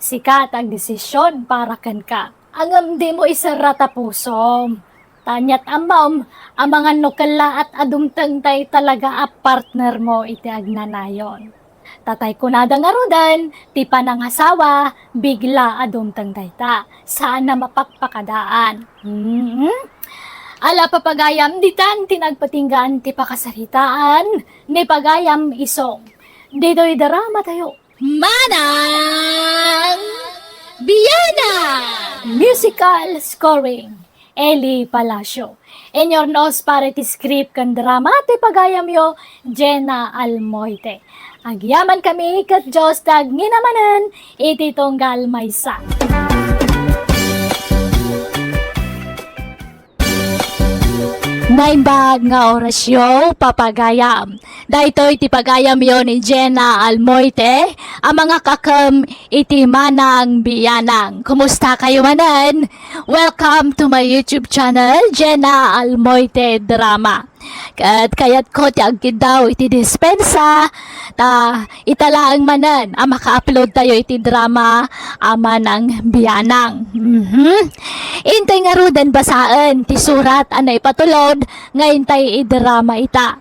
Sikat ang desisyon para kan ka. Angam di mo isarata pusom. Tanyat amam, ang mga nukala at adumtang tay talaga a partner mo iti agnanayon. Tatay ko nada nga rodan, ti panang asawa, bigla adumtang dayta. Saan na mapagpakadaan? Ala papagayam ditan, tinagpatinggan ti pakasaritaan, ni pagayam isong. Dito'y darama tayo. Manang Biyana! Musical scoring. Eli Palacio. In your nose para ti script kan drama ti pagayam yo, Jenna Almoite. Agyaman kami kat Diyos tag nginamanan, iti tunggal maysa. Naimbag nga orasyo, papagayam. Dahito iti pagayam yon ni Jenna Almoite, ang mga kakam iti Manang Biyanang. Kumusta kayo manan? Welcome to my YouTube channel, Jenna Almoite Drama. Kayat ko ti agkid daw iti dispensa, ta italaang manan, ang maka-upload tayo iti drama, Manang Biyanang. Intay nga rudan basaan, ti surat anay patulod, ngayon tayo i-drama ita.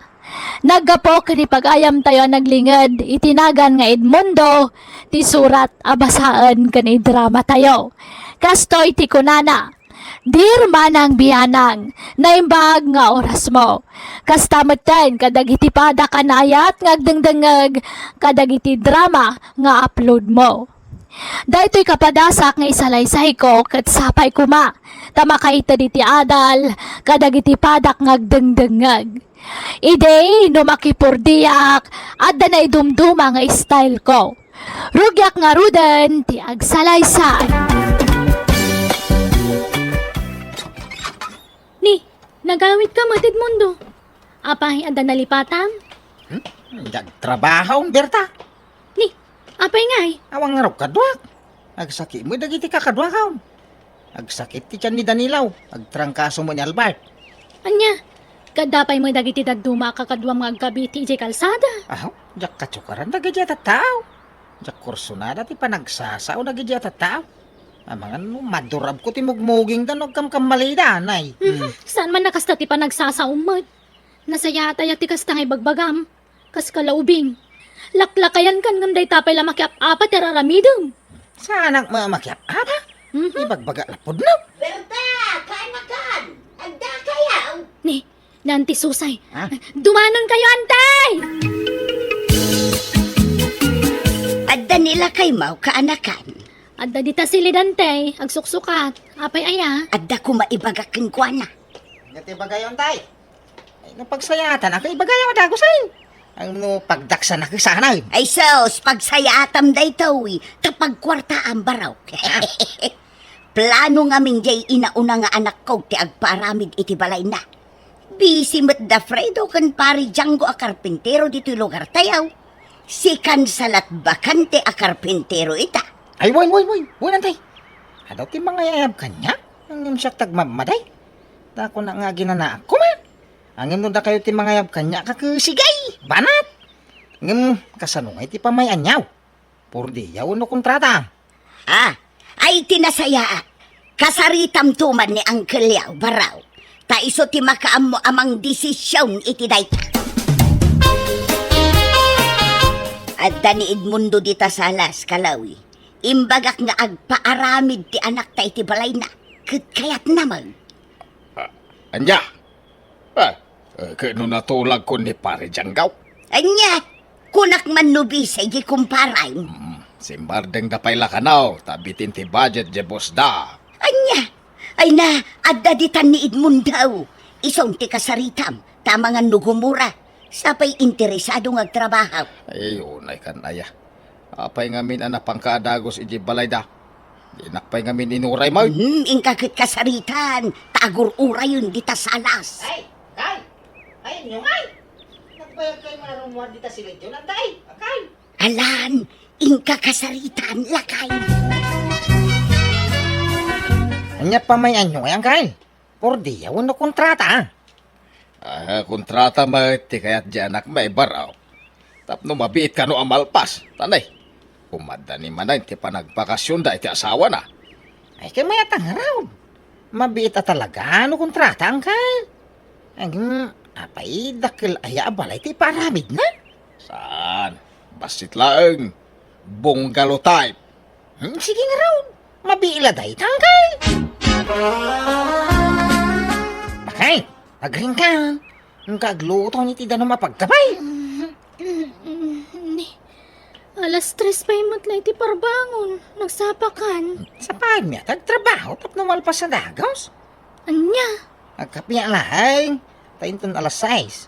Naggapo kani pagayam tayo naglingad, itinagan nga Edmundo, ti surat abasaan kani drama tayo. Kastoy ti kunana, Dear Manang Biyanang, naimbag nga oras mo. Kastamatan kadagiti pada kanayat ngagdengdengag kadagiti drama nga upload mo. Daytoy kapadasak nga isalaysay ko ket sapay kuma. Tamakaita diti adal kadagiti padak ngagdengdengag. Idey no makipurdiyak adda na idumduma nga style ko. Rugyak nga rudan ti agsalaysay. Ni, nagawit ka matid mundo. Apay, ada nalipatam?
Nagtrabaho, Berta.
Ni, apay ngay?
Awang nga raw kadwak. Agsakit mo dagiti ka kadwakaw. Agsakit ti tiyan ni Danilaw. Agtrangkaso mo ni Albert.
Anya, kadapay mo dagiti daduma kakadwa mga gabi ti ijay kalsada.
Ahaw, jak katsukaran dagiti at tao. Jak kursunada ti panagsasao dagiti at tao. Amangan no, madurab ko ti mugmuging dan og kamkamalida, nay.
Saan man nakasta ti panagsasaumot? Nasayata ti kasta ngay bagbagam. Kas kalaubing. Laklakayan kan ngam day tapay lamakiap apat teraramidum.
Saan ang mamakyap apa?
Mhm.
Ibagbaga na pod no.
Berta, kaanakan! Agda kayaw!
Ni, nanti susay.
Ha?
Dumanon kayo, antay!
Adda nila kay mau kaanakan.
Adda dita silidante, agsuksukat. Apay aya.
Adda ko maibagakin kwa na.
Ngati bagayon tay. Ay no pagsayatan ako ibagayon dagusain. Ang no pagdaksan ako sanay.
Ay sos, pagsayatam day tawi, tapag kwarta ang baraw. Plano nga min jay inauna nga anak ko ti agparamid iti balay na. Busy met da Fredo kan pari Django a karpintero dito lugar tayaw. Si Kansalat Bakante a karpintero ita.
Ay woy nantay. Adaw ti mga yayab kanya. Ang imsak tagmamaday. Dako na nga ginana ako man. Ang no da kayo ti mga yayab kanya kakusigay. Banat. Ngem kasanungay ti pamayan yaw. Purdi yaw no kontrata.
Ah, ay tinasaya. Kasaritam tuman ni Uncle Yaw baraw. Ta iso ti makaam mo amang desisyon iti dayta. At ni Edmundo di tasalas kalawi. Imbagak nga agpaaramid ti anak ta iti balay na. Ket kayat naman.
Anya? Kano natulag ko ni pare Janggaw?
Anya, kunak man nubi sa iji kumparay.
Simbardeng dapay lakanaw, tabitin ti budget je boss da.
Anya, ay na, adda ditan ni Edmundo. Isong ti kasaritam, tamangan nugumura. Sapay interesado nga trabaho.
Ay, unay kan aya. Apay ngamin anak pangkadagos iji balay da. Inakpay ngamin inuray mo.
Ingkakit kasaritan, tagur uray yun di tasalas.
Ay, nyong ay. Nagbayag kayo manarumuan dita sila ito nantay. Akay.
Alan, ingka kasaritan, lakay.
Anya pa may anyo ay angkay. Purdi yaw no kontrata.
Kontrata ti kayat di anak may baraw. Tapno mabiit ka no amalpas. Tanay, kumada ni manay ti panagpakasyon da iti asawa na.
Ay kay may atang raw. Mabiit at talaga no kontrata angkay. Ang apay dakil aya balay ti paramid na.
Saan? Basit laeng. Bungalow type.
Sige nga raw. Mabiila day tangkay. Bakay, agring ka. Ang kagluto ni ti dano mapagkabay.
Ni, alas 3 pa imot lang iti parbangon. Nagsapakan.
Sa pagmya, tagtrabaho tapno pa sa dagos.
Anya,
Agkapya lahay. Tainton alas 6.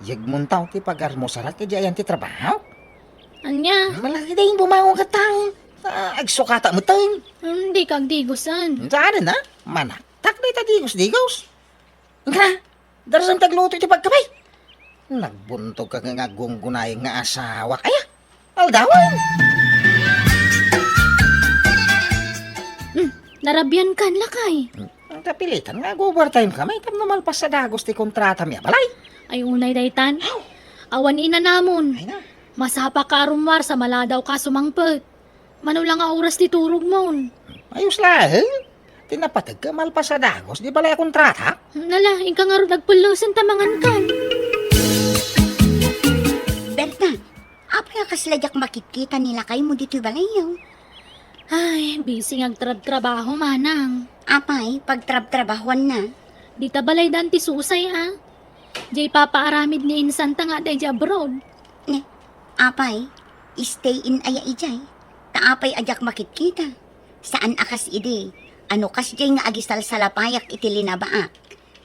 Yagmuntaw ti pag-armosarat kaya ayan ti trabaho.
anya.
Malaki dahin bumawang ka tao. Agsukata mo tayo.
Hindi kag digusan.
Saan na? Manaktak na itadigos-digos. Nga, darasang tagluto iti pagkabay. Nagbuntog ka nga gunggunay nga asawa. Kaya, aldawan.
Narabyan kan lakay.
Ang tapilitan nga, overtime ka. May tam namalpas sa dagos ti kontrata miya. Balay.
Ay unay daytan. Awan ina namon.
Ay na.
Masapa ka arumwar sa maladaw ka sumangpet. Manulang nga oras ti turog mon.
Ayos lang. Tinapatag ka malpas sa dagos. Di balay kontrata?
Nala, ingka nga ro nagpulusan tamangan kan.
Berta, apa yung kaslajak makikita nila kayo mo dito balayaw?
Ay, busy nga trabaho manang.
Apay, pagtrab-trabahuan na.
Di ta balay dan ti susay ha. Jay papaaramid ni insanta nga day abroad.
Ne, apay, stay in aya ijay. Taapay ajak makikita. Saan akas ide? Ano kas jay nga agisal sa lapayak iti linabaak.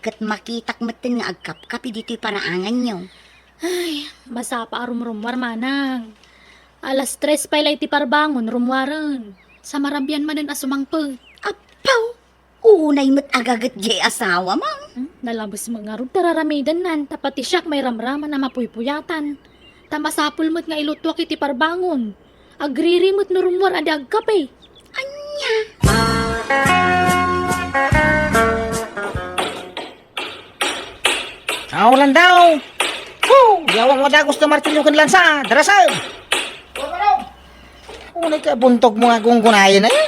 Kat makitak matin nga agkap-kapi dito'y paraangan nyo.
Ay, basa pa arumrumwar manang. Alas 3 pa ilay ti parbangon rumwaran. Sa marabyan manan asumangpet.
Apaw! Unay mo't agagat jay asawa, ma'am.
Nalabos mga rod tararamidan nan, tapati siyak may ramraman na mapuypuyatan. Tamasapul mo't nga ilutwak iti parbangon. Agririmot no rumwar adi agkape.
Ulan daw. Yawang mo da gusto martilyo kan lansa. Darasal. Unay ka buntog mo nga gunggunayan na eh.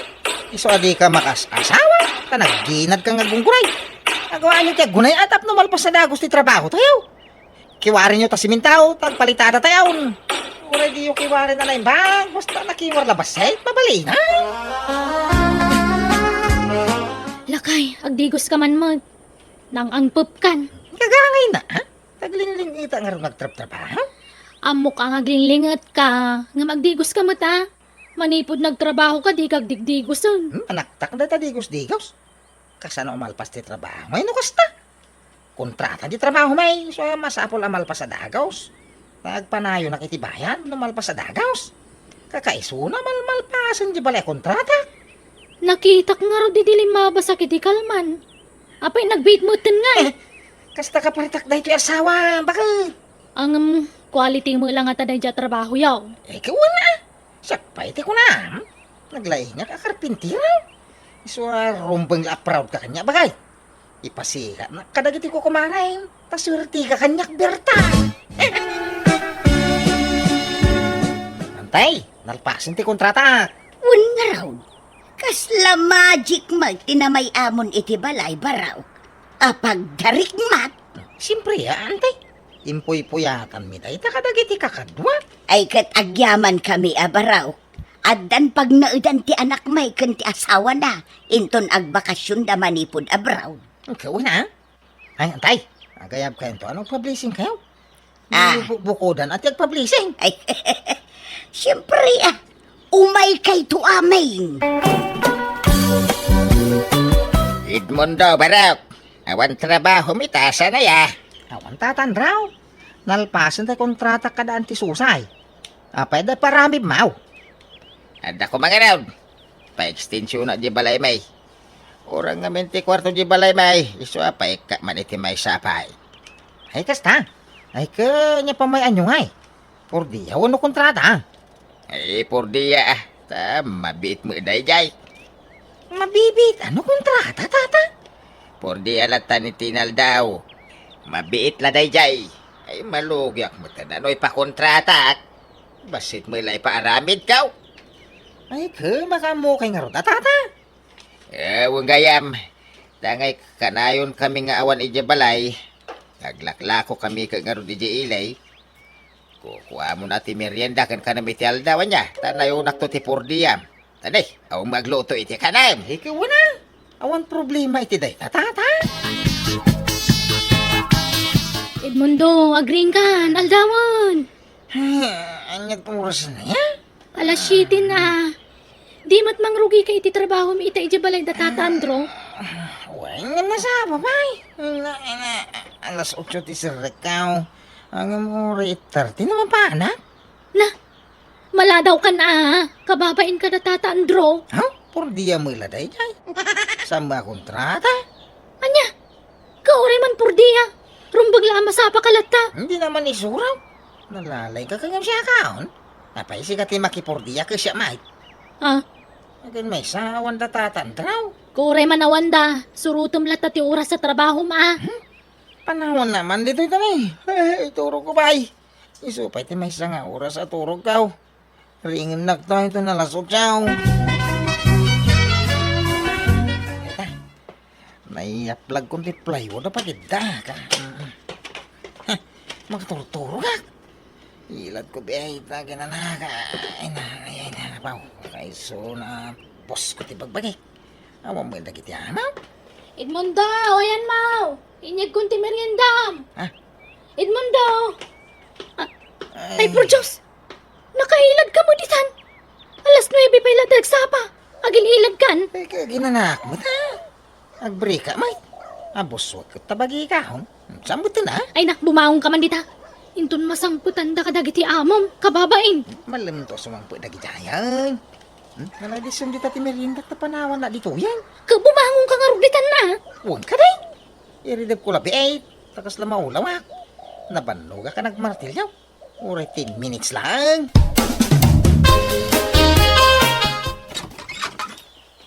Iso adi ka asawa. Kanagginad ka nga gunggunay. Nagawaan niyo tiya gunay atap no malpas sa dagos ti trabaho tayo. Kiwarin niyo ta simintaw, tagpalitada tayo. Unay di yung kiwarin na lang bang. Basta nakiwar labas eh. Babali na.
Lakay, agdigos ka man mo. Nang angpop kan.
Kagangay na ha? Taglinling ita nga rin nagtrabaho.
Amok ang aglinglingat ka. Nga magdigos ka mo ta. Manipod nagtrabaho ka, di kag digdigoson.
Anaktak na ta digos-digos. Kasano umalpas ti trabaho. May nukas ta. Kontrata di trabaho may. So masapol amalpas sa dagaws. Nagpanayo na kitibayan. Numalpas sa dagaws. Kakaiso na malmalpasan di balay kontrata.
Nakita nga ro di dilim mabasa kiti kalman. Apay nagbait mo nga eh.
Kasta ka paritak na ito yung asawa. Bakit?
Ang quality mo lang ata na trabaho yaw.
Ikaw na. Siyak pa iti ko na. Naglaing nga ka karpintira. So rumbang la-proud ka kanya. Bakit? Ipasika na kadagiti ko kumarain. Tasurti ka kanyak berta. Antay, nalpasin ti kontrata.
Un nga raw. Kasla magic mag tinamay amon iti balay baraw. Apag darikmat.
Siyempre antay. Impuy-puyatan mi day. Takadagiti kakadwa.
Ay kat agyaman kami abaraw. Addan pag naudan ti anak may kan ti asawa na. Inton agbakasyon da manipod abraw.
Ikaw na. Ay, antay. Agayab kayo to. Anong publishing kayo? Bukodan at yung-publishing.
Ay, siyempre umay kay to amin.
Edmundo, Barok. Awan trabaho mitasa na ya.
Awan tatandraw. Nalpasan tayo kontrata kada antisusay. Pwede parami mau.
Ada ko mga raw. Pa-extensyon na di balay may. Orang nga 24 di balay may. Iso apay ka man iti may sapay.
Ay, kasta. Ay, kanya pa may anyo ngay. Por di, awan no kontrata.
Ay, por diya ah. Mabit mo day jay.
Mabibit. Ano kontrata, tata?
Por diya latan ni Tinal daw. Mabiit la day jay. Ay, malugyak mo tananoy pa kontrata. Basit mo ilay paaramid kaw.
Ay, makamukay nga ron, tata.
Ewan gayam. Dangay kanayon kami nga awan ija balay. Naglaklako kami ka nga ron ija ilay. Kukuha mo na ti merienda kan kanam iti aldawan niya. Tanayo nakto ti pordiyam. Tanay, awang magluto iti kanam.
Ikaw na. Awan problema iti day, tata.
Edmundo, agring kan, aldawan.
Anyag oras na yan.
Alas 7 na. Di mat mangrugi ka iti trabaho mi ita ija balay da tatandro.
Uy, nga na sa babay. Alas 8 ti sirikaw. Ang amore 30 naman pa, anak.
Na, maladaw ka na. Kababain ka na tatandro.
Ha? Por diya mo iladay jay. Sama kontrata.
Anya, kauray man purdiya. Rumbag la masapa kalata.
Hindi naman isuraw. Nalalay ka kanyang siya kaon. Napay siya ti makipordiya ka siya mait.
Ah,
Agin may sawan da tatandraw.
kauray man awanda. Surutom lata ti oras sa trabaho ma.
Panahon naman dito ito eh. Iturog ko bay. Isupay ti may nga oras at turog kaw. Ringin nagto ito nalasot siyaw. Eta, naiaplag kong ti plywood na pagida ka. Magturturo ka. Ilad ko biyay tagay na naka. Ay na, paw. Kaiso na pos ko ti bagbagay. Awan mo yung dagiti amaw.
Edmundo, ayan mau. Inyag kunti meriendam.
Ha?
Edmundo. Ay, por Diyos. Nakailad ka mo ditan. Alas 9 pa ilan nagsapa. Agililad kan.
Eh, kaya ginanak mo ta. Agbreak ka, may. Abuswag ko tabagi kahon. Sambut na.
Ay nak, bumaong ka man dita. Intun masangputan da kadagiti amom. Kababain.
Malam to sumangpo dagi jayan. Naladisyon dita ti merinda ta panawan na dito yan.
Kabumangon ka nga ruditan na.
Huwag ka day. Iridap ko labi ay, takas lang maulawak. Nabanog ka nagmartilyaw. Uray 10 minutes lang.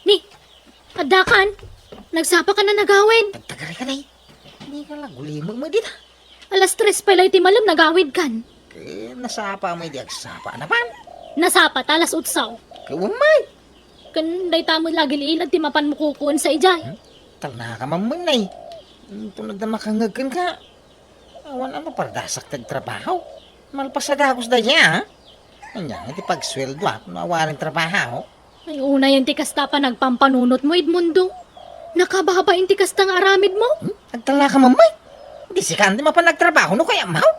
Ni, adakan. Nagsapa ka na nagawid.
Nagtagari ka na eh. Hindi ka lang gulimag mo dito.
Alas 3 pala iti malam nagawid kan.
Nasapa mo di agsapa naman.
Nasapa talas utsaw.
Kawamay.
Kan day tamo lagi liilad ti mapan mo kukuon sa ijay.
Tala ka mamanay. Tunad na makangagkan ka. Awan ano pardasak tagtrabaho. Malpasadagos da niya ha. Anya, iti pagsweldo ha. Nawarin trabaho.
Ay una yan ti kasta pa nagpampanunot mo Edmundo. Nakababain ti kasta nga aramid mo.
Nagtala ka mamay. Di si Candy mapanagtrabaho no kaya mau.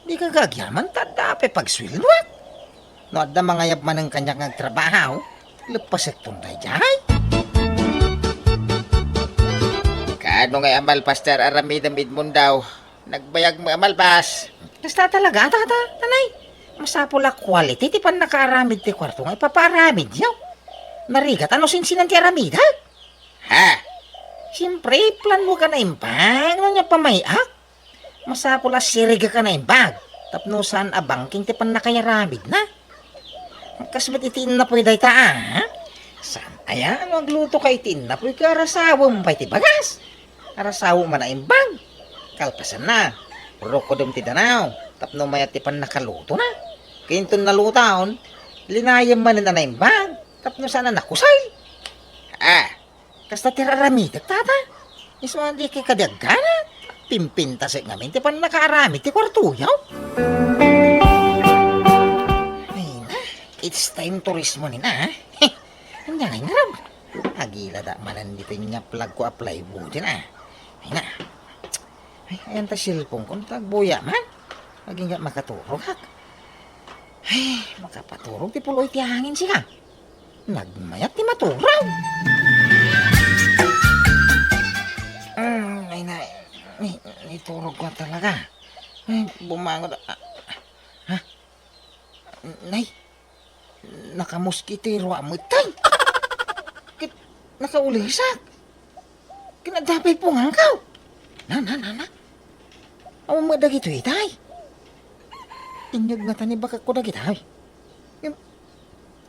Di ka gagyaman tadape pagsweldo ha. No adda mga yabman ng kanyang nagtrabaho. Lepas tunday jay.
Kaano nga amal, Pastor Aramidam Edmundaw? Nagbayag mo amal, bas.
Basta talaga, tanay. Masapula quality, ti pan nakaaramid ti kwarto nga ipaparamid yaw. Narigat, ano sinsinan ti aramid, ha?
Ha?
Siyempre, plan mo ka na imbag, ano niya pamayak? Masapula siriga ka na imbag. Tapno saan abangking ti pan nakayaramid na? Kasmat itin na po day ta, ha? Saan aya, ano ang luto kay itin na po karasawa mo pa iti bagas? Arasawa man na imbag. Kalpasan na. Roko dum ti danaw. Tapno mayat ti pan nakaluto na. Kinton na lutaon, linayam man na imbag. Tapno sana nakusay.
Ah,
Kasta tiraramid, tata. Iso hindi kay kadagana. Pimpintas ngamin, ti pan nakaaramid, ti kwartuyaw. Ay na, it's time to mo ni na, ha? Hindi nga ngarab. Agila da manan dito niya plug ko apply buti na. Ay na. Ay, ayan ta silpong kung tagbuya man. Maging nga makaturog, ha? Ay, makapaturog, ti puloy ti hangin siya. Nagmayat ti maturog. Ay na, iturog ko talaga. Ay, bumangon. Ha? Nay, nakamuskitero amitay. Nakaulisak. Kinadapay po nga kaw. Na. Awa mo dagito itay. Inyag na tani baka ko dagitay.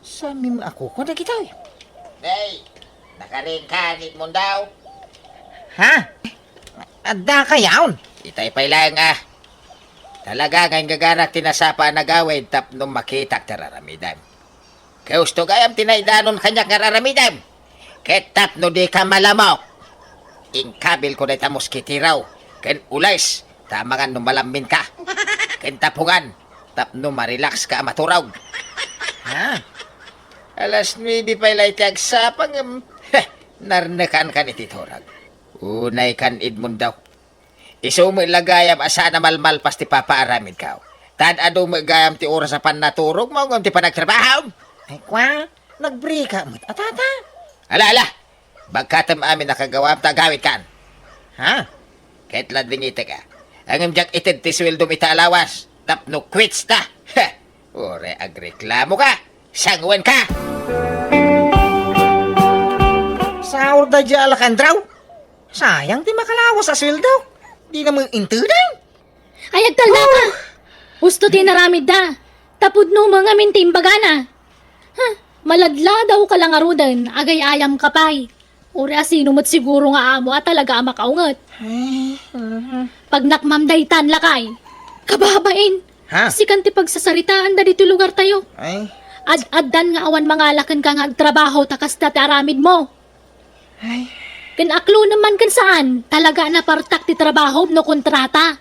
Sami mo ako ko dagitay.
Day, nakaring ka, Edmundaw.
Ha? Adda ka yaon.
Itay pay lang Talaga ngayon gaganak tinasapa nagawid tapno makita tararamidam. Kausto gayam tinaidanon kanya kararamidam. Ket tapno di ka malamok. Ingkabil ko na ita moskitiraw. Ken ulays, tamangan no malamin ka. Ken tapungan, tapno marelax ka maturag.
Ha?
Alas 9 pa ilay tiagsapang narnakan kan ititurag. Unay kan Edmundaw. Iso mo ilagayam asana malmal pas ti papaaramid ka. Tad ado mo gayam ti oras sa pannaturog mo ngam ti panagtrabaho.
Ay kwa, nagbrika mo. Atata.
Ala. Bagkatam amin nakagawa ta gawit kan.
Ha?
Kahit ladingite ka. Ang imjak ited ti sweldo mi talawas. Tapno quits ta. Ore agreklamo ka. Sangwan ka.
Sahur da dya alakandraw. Sayang di makalawas sa sweldo. Di naman intudan.
Ay agtalda ka. Gusto ti naramid da. Tapod no mga mintimbagana. Ha, maladla daw ka lang arudan. Agay ayam kapay. Uri asino mo't siguro nga amo at talaga makaungat. Pag nakmamday tan lakay. Kababain.
Ha?
Sikan ti pagsasaritaan da dito lugar tayo.
Ay,
Ad-addan nga awan mangalakan ka nga agtrabaho takas dati aramid mo.
ay.
Kinaklo naman kan saan, talaga na partak ti trabaho no kontrata.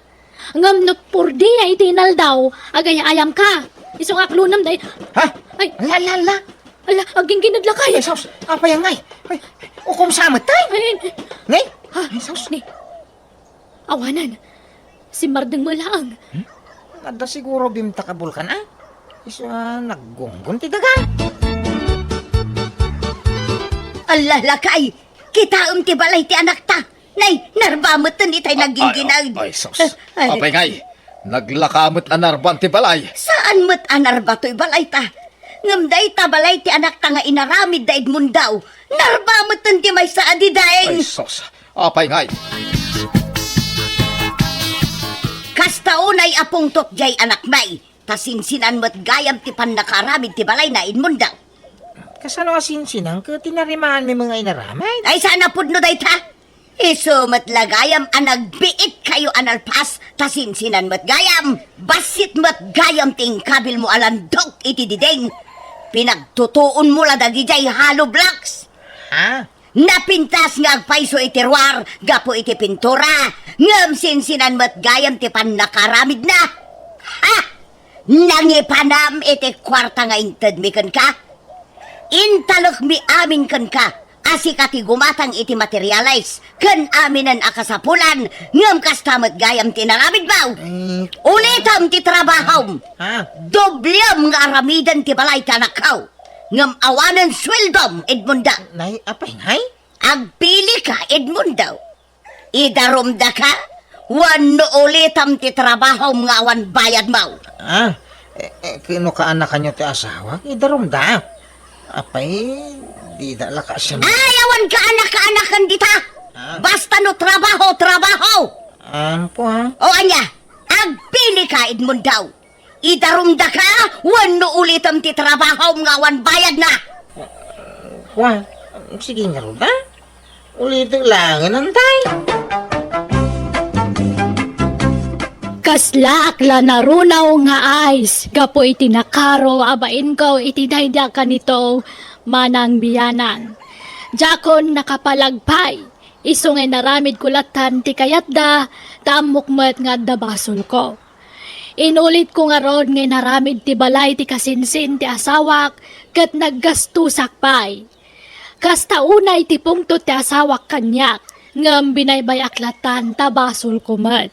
Ngam no purdi ay tinal daw, agay ayam ka. Isong aklo nam day,
Ha?
ay,
Lala.
ala, aging ginadlakay.
Ay, sos. Apa yang ngay? Ay, ukom samat tay.
Ay,
Ngay?
ha,
Ay, sos.
ni, awanan, si Mardeng Malaang.
Ada siguro bimta kabul ka na. Isa naggunggun ti dagan.
Allah lakay, kita ti balay ti anak ta. Nay, narbamot ni tay naging ginag.
Ay, sos. Apay ngay, naglakamot anarban ti balay.
Saan mo't anar ba to'y balay ta? Ngamday ta balay ti anak ta nga inaramid da Edmundaw. Narbamot ti may sa adidaeng.
Ay, sos. Apay ngay.
unay apong totjay anak may, tasinsinan mo't gayam ti panakaramid ti balay na inmundaw.
Kasano asin-sinang ka tinarimaan may mga inaramay?
Ay sana pudno day ta. Isumat lagayam anagbiit kayo analpas, tasinsinan mo't gayam, basit mo't gayam ting kabil mo alandok iti dideng. Pinagtutuon mo la dagijay hollow blocks.
Ha?
Napintas nga agpaiso iti ruwar, gapo iti pintura, ngam sinsinan mo't gayam ti panakaramid na. Ha! Nangipanam iti kwarta nga inted mi kan ka. Intalok mi amin kan ka, asi kati gumatang iti materialize, kan aminan akasapulan, ngam kastamot gayam ti naramid baw. Ulitam ti trabahom,
Ha?
doblem nga aramidan ti balay tanakaw, ngam awanan sweldom Edmunda.
Nay, apay, nay?
Agpili ka Edmundaw. Idarumda ka, wano ulitam ti trabahom nga awan bayad maw.
Ah, kino ka anak kanyo ti asawa? Idarom da. Apay, di dala ka siya.
Ay, awan ka anak-anakan dita. Basta no trabaho.
Po ha?
O anya, agpili ka Edmundaw. Idarumda ka, wano ulitam ti trabahom nga awan bayad na.
Wah, sige nga ro da. Ulito lang, antay.
Kasla akla narunaw nga ice, gapo iti nakaro, abain ko iti dayda kanito, manang biyanan. Jakon nakapalagpay, iso nga naramid kulatan ti kayatda, tamukmat nga dabasol ko. Inulit ko nga ron nga naramid ti balay ti kasinsin ti asawak, kat naggastusak pay. Kasta unay ti pungto ti asawak kanyak, ngam binaybay aklatan tabasol kumat.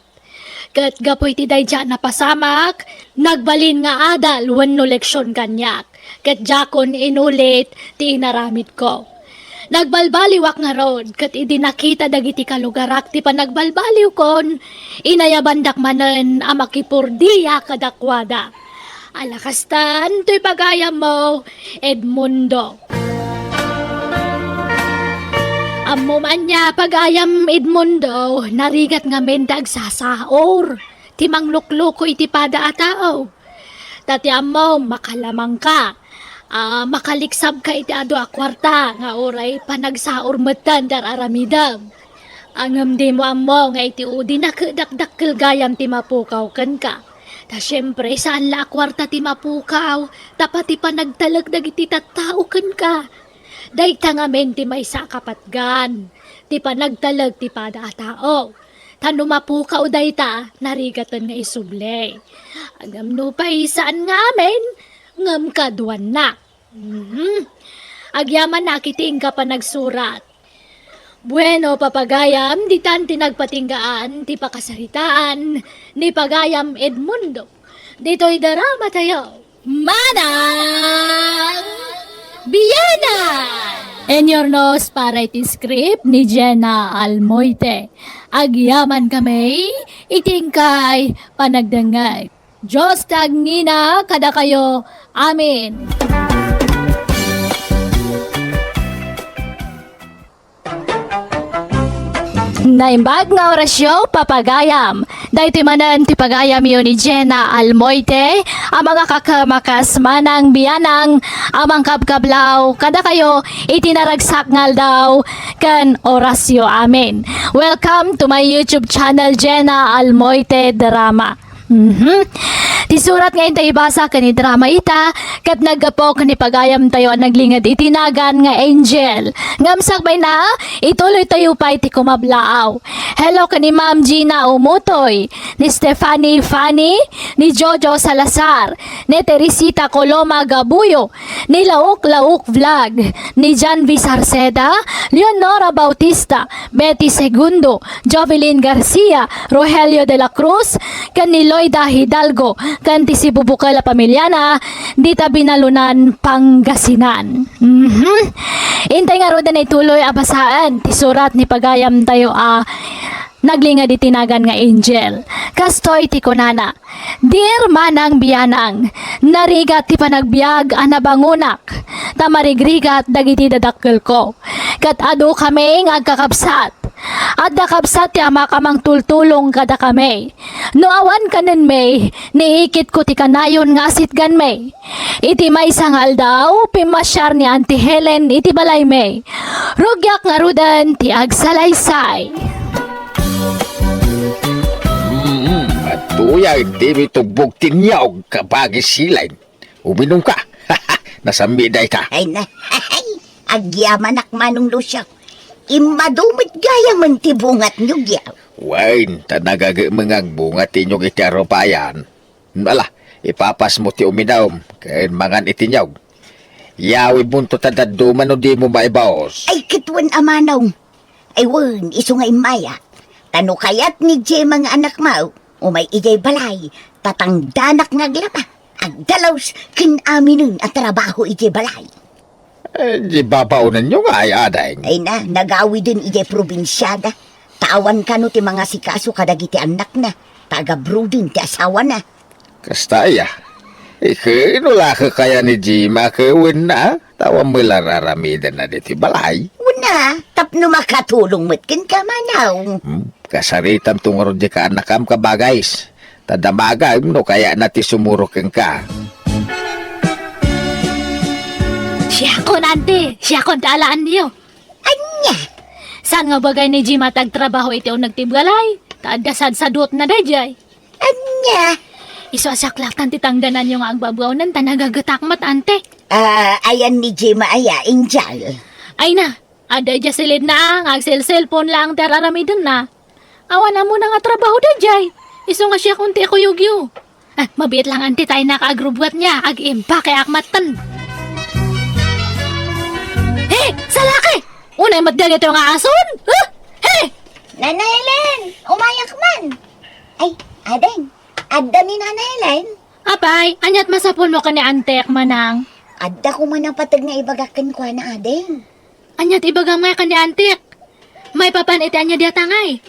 Kat gapoy ti dayja na pasamak, nagbalin nga adal wenno leksyon kanyak. Kat jakon inulit ti inaramid ko. Nagbalbaliwak nga rod, kat idinakita dagiti kalugarak ti panagbalbaliw kon, inayabandak manen amakipurdiya kadakwada. Alakastan, to'y pagayam mo, Edmundo. Amo man niya pagayam Edmundo, narigat nga mendag sasaor. Timang lukluko iti pada a tao. Tati amo, makalamang ka. Makaliksab ka iti ado a kwarta, nga oray panagsaor metan dar aramidam. Angam di mo amo, nga iti udi nakadakdakkel gayam ti mapukaw kan ka. Ta syempre, saan la a kwarta ti mapukaw, tapati panagtalagdag iti tattao kan ka. Dayta nga men ti may sakapatgan, ti panagtalag ti pada a tao. Tano mapukaw dayta, narigatan nga isublay. Agam no pa isaan nga amen, ngam kaduan na. Agyaman na kiting ka pa nagsurat. Bueno, papagayam, di tan tinagpatinggaan, ti pakasaritaan, ni pagayam Edmundo. Dito'y darama tayo. Manang Biyana! And your nose para iti script ni Jenna Almoite. Agyaman kami, itingkay panagdangay. Diyos tagnina kada kayo. Amen. Naimbag nga orasyo, papagayam. Dahiti manan ti pagayam yun ni Jenna Almoite, ang mga kakamakas manang biyanang, amang kabkablaw, kada kayo itinaragsak ngal daw, kan orasyo amin. Welcome to my YouTube channel, Jenna Almoite Drama. Tisurat ngayon tayo ibasa kani drama ita, kat naggapo kani pagayam tayo naglingad itinagan nga angel. Ngamsak bay na, ituloy tayo pa iti kumablaaw. Hello kani Ma'am Gina Umutoy, ni Stephanie Fanny, ni Jojo Salazar, ni Teresita Coloma Gabuyo, ni Lauk Vlog, ni Jan V. Sarceda, Leonora Bautista, Betty Segundo, Jovelyn Garcia, Rogelio de la Cruz, kan ni Loida Hidalgo, kanti si Bubukala Pamilyana, dita binalunan Pangasinan. Intay nga ron na ituloy abasaan, ti surat ni pagayam tayo naglingad itinagan nga angel. Kastoy ti kunana. Dir manang biyanang. Narigat ti panagbiag anabangunak. Tamarigrigat dagiti dadakkel ko. Kat ado kami agkakabsat. At dakabsat ti ama kamang tultulong kada kami. No awan kanen may, niikit ko ti kanayon nga asitgan may. Iti may sangal daw, pimasyar ni Auntie Helen iti balay may. Rugyak nga rudan ti agsalaysay.
At tuyag, di mi tugbog tinyawg kapag isilain. Uminom ka. Nasamiday ka.
Ay na, agyaman manong lusyak. Imadumit gaya man ti bungat nyo gyaw.
Wain, tanagaga mga bunga tinyong itiaropayan. Ala, ipapas mo ti uminaw, kain mangan itinyaw. Yawi bunto tadaduman o di mo maibaos.
Ay kitwan amanaw. Ay wan, iso nga imaya. Tano kayat ni Jay mga anak mau, umay ijay balay, tatangdanak ngaglapa. Agdalaws, kinaminin at trabaho ijay balay.
Di babaunan nyo nga ay aday.
Ay na, nagawi din ijay probinsyada. Tawan ka no ti mga sikaso kadagiti anak na. Taga-bro din ti asawa na.
Kastaya. Ikinula ka kaya ni Jima kawin na. Tawang mo lararamidan na diti balay.
Una, tapno makatulong matkin ka manaw.
Kasaritam tungaro di ka anakam ka bagays. Tadamagay no kaya nati sumurok ka.
Siya kon ante, siya kon taalaan niyo.
Anya,
Saan nga bagay ni Jima tagtrabaho iti o nagtibgalay? Taadasad sa dot na dayjay.
anya.
Isuasaklaktan ti tangdanan yung agbabaw ng tanagagatakmat ante.
Ayan ni Jima aya, Angel.
Ay na, aday dya silid na, cellphone lang tararamidon na. Awan na mo na nga trabaho dayjay. Iso nga siya kunti ko yugyo. Mabit lang ante tayo naka-agrubwat niya, ag-impa kay akmatan. Hey, salaki! Unay madgal ito nga ason? Huh? Hey!
Nana Helen, umayak man. Ay, adeng, adda ni Nana Helen.
Apay, anyat masapon mo ka ni antek manang.
Adda ko man ang patag na ibagakan ko na adeng.
Anyat ibagam nga ka ni antek. May papaniti anya diya tangay.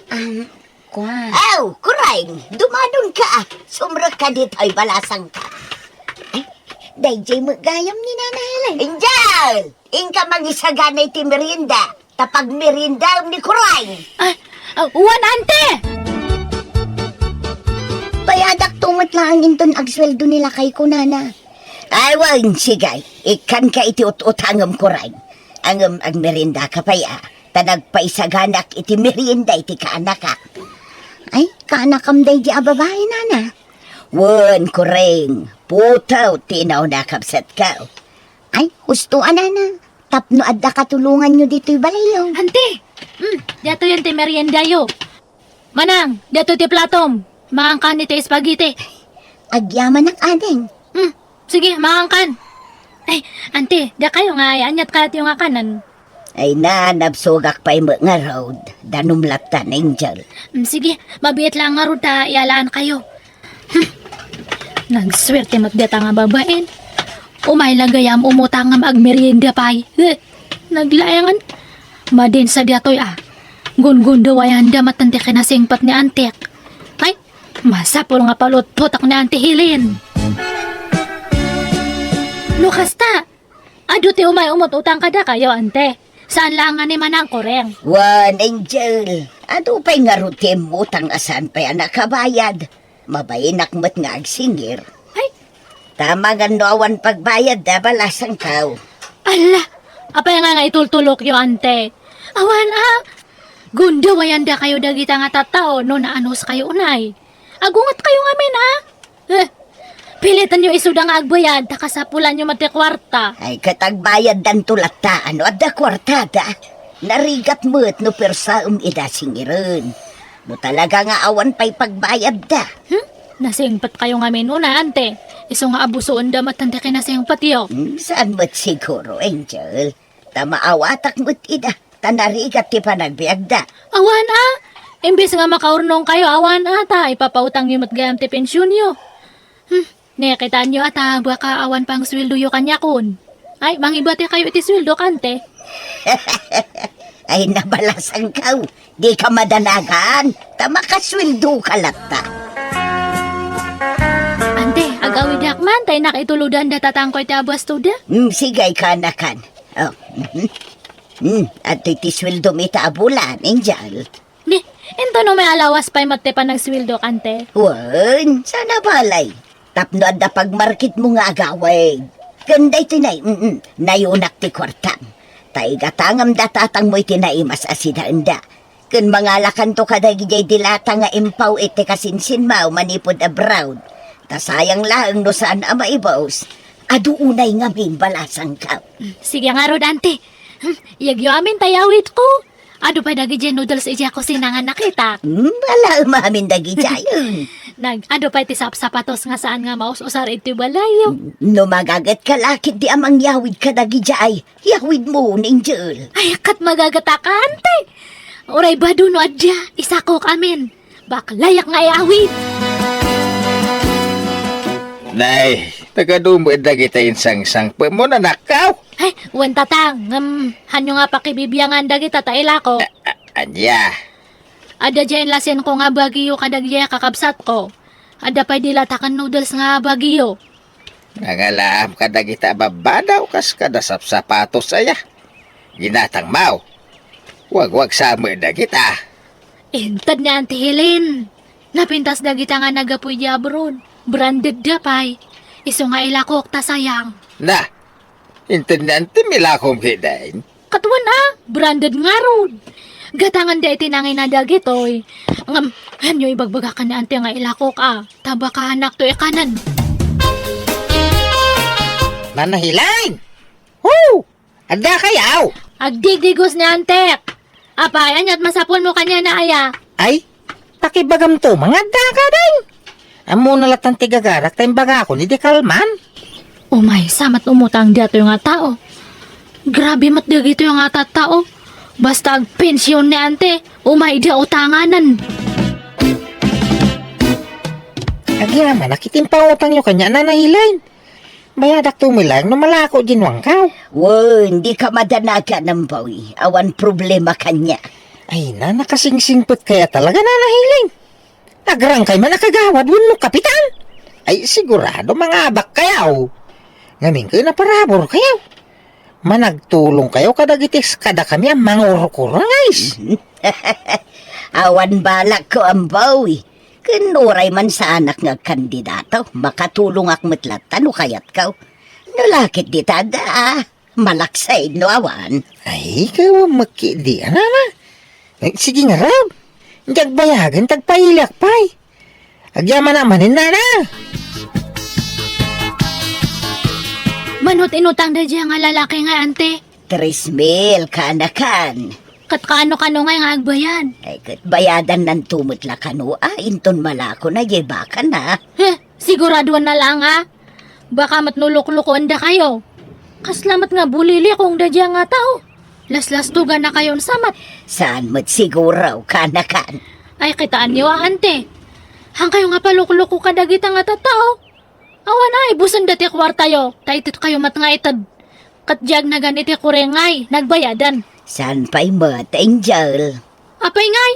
Kwan. Aw, kurain, dumadon ka. Sumra ka dito ay balasang ka. Ay, dayjay magayam ni Nana Helen. Angel, ingka magisaganay ti merienda. Tapag merienda ni kurain.
Uwan ante!
Payadak tungot lang inton agsweldo nila kay kunana. Ay, wan, sigay. Ikan ka iti ut-utangam kurain. Ang merienda ka pa ya. Tanagpaisaganak iti merienda iti kaanak ka. Ay, kaanakam day di ababae, nana. Wan, kureng. Putaw, tinaw na kapsat ka. Ay, gustuan, nana. Tapno adda katulungan nyo dito'y balayo.
Ante! Dato yan ti merienda yo. Manang, dato ti platom. Maangkan iti spaghetti.
Agyaman ang adeng.
Sige, maangkan. Ay, ante, da kayo nga, anyat ka yung nga kanan.
Ay na, nabsugak pa'y mga road. Danumlatan, Angel.
Sige, mabiit lang nga ron ta, ialaan kayo. Nagswerte magdata nga babaen. Umay lagayam umutang nga magmerienda pa'y. Naglayangan. Madin sa datoy Gun-gundo ay handa matante kinasingpat ni antek. Ay, masapol nga palot-potak ni Auntie Helen. Lukasta, ado ti umay umututang kada kayo, ante. Saan lang nga ni manang koreng?
Wan, Angel. Ano pa'y nga rutim mo tang asan pa'y nakabayad? Mabayinak mo't nga agsingir.
Ay,
Tama nga noawan pagbayad da balasang kao.
ala, apay nga itultulok yo, ante. Awan gundo wayanda kayo dagita nga tatao no naanos kayo unay. Agungat kayo ngamin pilitan nyo isuda nga agbayad, takasapulan nyo mati kwarta.
Ay katagbayad dan tulata, ano adda kwartada. Narigat mo't no persa ida singirin. Mo talaga nga awan pa'y pagbayad da.
Nasingpat kayo ngamin una, ante. Iso nga abusoon da matanda kinasingpat yo.
Saan mo't siguro, Angel? Tamaawatak mo't ida. Tanarigat ti panagbiag da.
Awan imbis nga makaurnong kayo, awan ata, ipapautang nyo matgayam ti pensyon yo. Nekitaan nyo ata, baka awan pang sweldo yo kanya kun. Ay, mangibati kayo iti sweldo, kante.
Ay nabalasang kao. Di ka madanagan. Tama ka sweldo ka lata.
Nagawid hakman, tay nakituludan da tatangkoy ti abas to da.
Sigay ka na kan. Oh, at iti sweldo mi ta bulan, Angel.
Ni, ento no may alawas pa'y matte pa nagswildo kante.
Wan, sana balay. Tapno da pagmarket mo nga agaway. Ganday tinay, nayunak ti kwartam. Tay gatangam datatang mo'y tinaimas asidanda. Kun mangalakan to kadagijay dilata nga impaw iti kasinsin mau manipod abroad. Tasayang lang no saan ama ibaws. Adu unay nga min balasang ka.
Sige nga rod, ante. Yagyo amin tayawit ko. Ado pa dagi dyan noodles ija ko sinangan nakita.
Wala umamin dagijay.
Ado pa iti sapatos nga saan nga maus usar iti balayo.
No magagat ka lakit di amang yawid ka dagijay. Yawid mo, Angel.
Ay, kat magagata ka, ante. Oray ba no adya, isako kamin. Baklayak nga iawit.
Nay, tagadumod na kita insang-sang pa mo na nakaw.
Ay, wan tatang. Hanyo nga pakibibiyangan dagi tataila ko.
Anya,
Ada dyan lasen ko nga bagiyo kadagya kakabsat ko. Ada pa dilatakan noodles nga bagiyo.
nangalaam ka na kita babadaw kas kada sapatos saya. Ginatang mau. Wag sama na kita.
Intad ni Auntie Helen. Napintas na kita nga nagapuy di abroad. Branded da pay. Iso nga ilakok ta sayang.
Na, intinanti milakom hidain.
Katuan na, branded nga rod. Gatangan da itinangin na dagitoy. Hanyo ibagbaga ka na Auntie nga ilakok Taba ka hanak to ikanan.
Nanahilain! Woo! Ada kayaw!
Agdigdigos ni Antek. Apayan at masapon mo kanya na aya.
Ay, pakibagam to, mga daga din. Amo nalatan tigagarak tayong baga ako ni Dekalman.
Umay, samat umutang dito yung nga tao. Grabe mat dito yung nga tao. Basta ag pensyon ni ante, umay di utanganan.
Agyaman, nakitin pa utang nyo kanya nanahilain. Bayadak tumilang no malako ginwang kaw.
Wan, di ka madanaga ng bawi. Awan problema kanya.
Ay na, nakasingsingpot kaya talaga nanahilain. Nagrang kay man nakagawad mo kapitan. Ay sigurado mga abak kayaw. Ngamin kayo na parabor kayaw. Managtulong kayo kadagitis kada kami ang mga urukuro guys.
Awan balak ko ang bawi. Kinuray man sa anak nga kandidato, makatulong ak matlatan o kayat kaw. Nalakit di tada, malaksay no awan.
Ay, kayo makidi, na. Ay, sige nga raw. Diyak bayagan, tagpailak pa'y. Agyaman naman na.
Manot inutang da dyan nga lalaki nga ante.
3,000 kanakan.
Kat kano-kano nga yung agbayan.
Ay, kat bayadan ng tumutla kano, inton malako na baka na.
Siguraduan na lang Baka matnulok-lukoan da kayo. Kaslamat nga bulili kung da dyan nga tao. Las-lastugan na kayon samat.
Saan mo't siguraw kanakan?
Ay, kitaan niyo ante. Hang kayo nga paluk-luko kadagita nga tatao. Awan na, ibusan dati kwarta yo. Taitit kayo mat nga itad. Katjag na ganiti kurengay, nagbayadan.
Saan pa'y mat, Angel?
Apay ngay,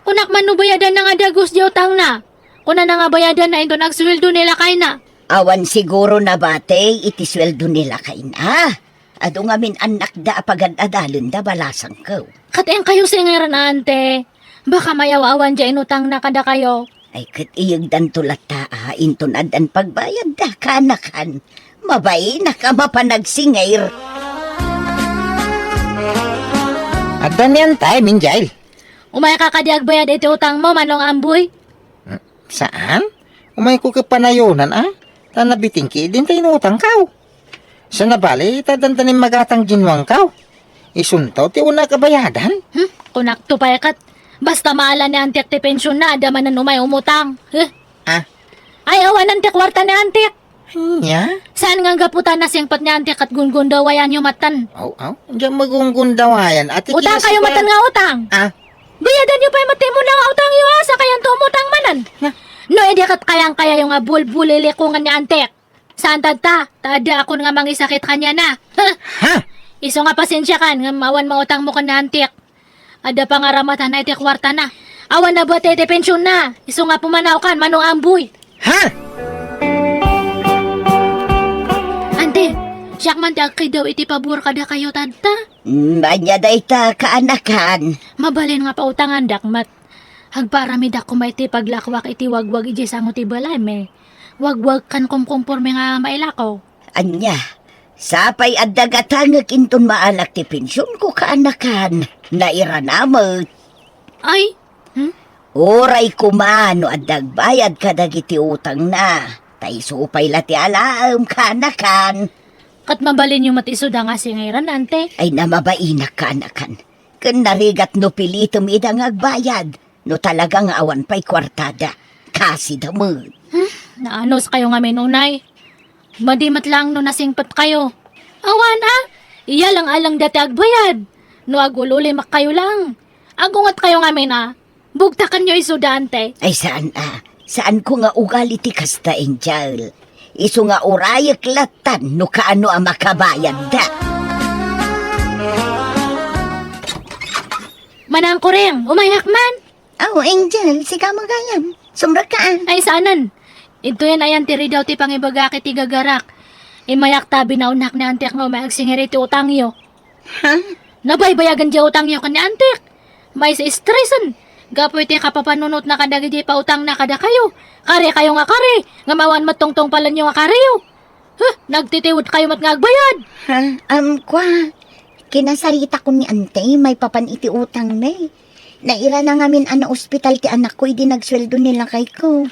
kunak man no bayadan na nga dagos di utang na. Kuna na nga bayadan na ito nagsweldo nila kay na.
Awan siguro na bate, itisweldo nila kay na. Ado nga min anak da pagad-adalon da balasang ko.
Kateng kayo singeran ante. Baka mayaw-awan dya inutang na kada kayo.
Ay kat iyag dan tulata, inton adan pagbayad da kanakan. Mabay na ka mapanagsingayr.
Ada niyan tayo, Minjail.
Umay ka kadiag bayad iti utang mo, manong amboy.
Saan? Umay ko kapanayonan, Tanabiting ki, din tayo utang kaw. Sa nabali, tadantanin magatang ginwang kaw. Isuntaw, ti una kabayadan.
Kunak to kat. Basta maala ni antik ti pensyon na, adaman na umay umutang. Ay, awan antik kwarta ni antik.
Nya?
Saan nga gaputan na singpat ni antik at gungun daw ayan yung matan?
Diyan magunggundawayan.
Utang kayo matan nga utang. Bayadan nyo pa yung matimo na nga utang yung sa kayang tumutang manan. No, edi kat kayang kaya yung bulbulili ko nga ni antik. Saan tadta? Tada ako nga mangisakit kanya na. Iso nga pasensya kan, nga mawan mautang mo ka na antik. Ada pa nga ramatan na iti kwarta na. Awan na ba iti pensyon na? Iso nga pumanaw kan, manong amboy. Siyak man kay daw iti pabor kada kayo tadta.
Anya day ta kaanakan.
Mabalin nga pautangan dakmat. Hagparami dak kumay ti paglakwak iti wagwag iti sango ti balay me. Wagwag kan kumkumporme nga mailakaw.
Anya, sapay at dagatangag inton maalak ti pensyon ko kaanakan. Nairanamot.
Ay,
Oray kumano at dagbayad ka dagiti utang na. Tay supay lati alaam kaanakan.
kat mabalin yung matisuda nga singairan, ante.
Ay namabainak kaanakan. Kan narigat no pilito midang agbayad. No talagang awan pa'y kwartada. Kasi damod.
Naanos kayo nga minunay. Madimat lang no nasingpat kayo. Awan iya lang alang dati agbayad. No agululimak kayo lang. Agungat kayo nga mina. Bugtakan nyo isudante.
Ay saan Saan ko nga ugali ti kasta Angel? Isu nga urayak latan no kaano ang makabayad da.
Manang ko rin, umayak man.
Oh, Angel, siga magayam. Sumrakaan.
Ay saanan. Ito yan ayan tiri daw ti pangibagaki ti gagarak. Imayak tabi na unak ni antek nga umayagsingiri ti utang yo.
Ha?
Nabaybayagan di utang yo kan ni antek. May sa stressan. Gapoy ti kapapanunot na kadagi di pautang na kada kayo. Kare kayo nga kare. Nga mawan matungtong pala nyo nga kare yo. Nagtitiwod kayo mat nga agbayad.
Ha? Kwa. Kinasarita ko ni ante, may papan iti utang na eh. Naira na ngamin ana ospital ti anak ko, hindi nagsweldo nila kay ko.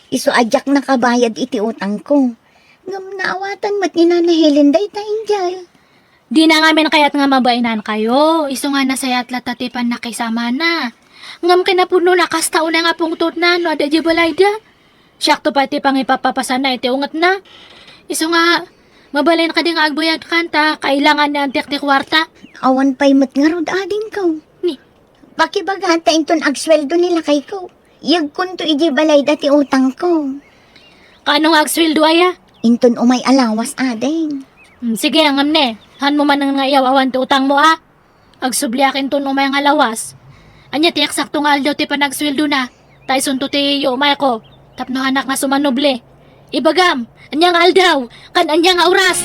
Iso adyak na kabayad iti utang ko. Ngam naawatan mat ni Nana Helen day ta, Angel.
Di na ngamin kayat nga mabainan kayo. Iso nga nasayat latatipan na kisama na. Ngam kinapuno na kastao na nga pungtot na no ada di balayda. Siyak to pati pang ipapapasan na iti ungat na. Iso nga, mabalin ka din nga agbayad kanta, kailangan na antik ti kwarta.
Awan pa'y mat nga rod ading ko.
Ni,
Pakibagata inton agsweldo nila kay ko. Yag kunto iji balay dati utang ko.
kaano nga agsweldo aya?
Inton umay alawas ading.
Sige, angam ne. Han mo man nga iawawan ti utang mo Agsubliakin to umay nga lawas. Anya tiyak sakto nga aldaw ti panagsweldo na. Tayson to ti umay ko. Tapno anak nga sumanoble. Ibagam, anya nga aldaw. Kan anya nga oras.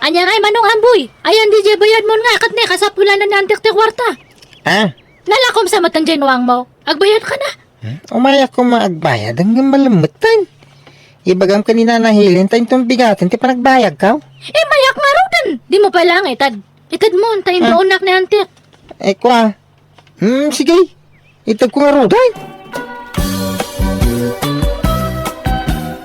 Anya nga manong amboy. Ayan di bayad mo nga kat ne kasapulan na nantik ti kwarta.
Ha?
Nalakom sa matang genuang mo. Agbayad ka na.
Umayak ko maagbayad hanggang malamutan. Ibagam kanina nahilin tayo itong bigatin ti panagbayag ka.
Mayak nga rodan. Di mo pa lang itad. Itad mo, tayo ba unak na antik.
Kwa. Sige. Itag ko nga roday.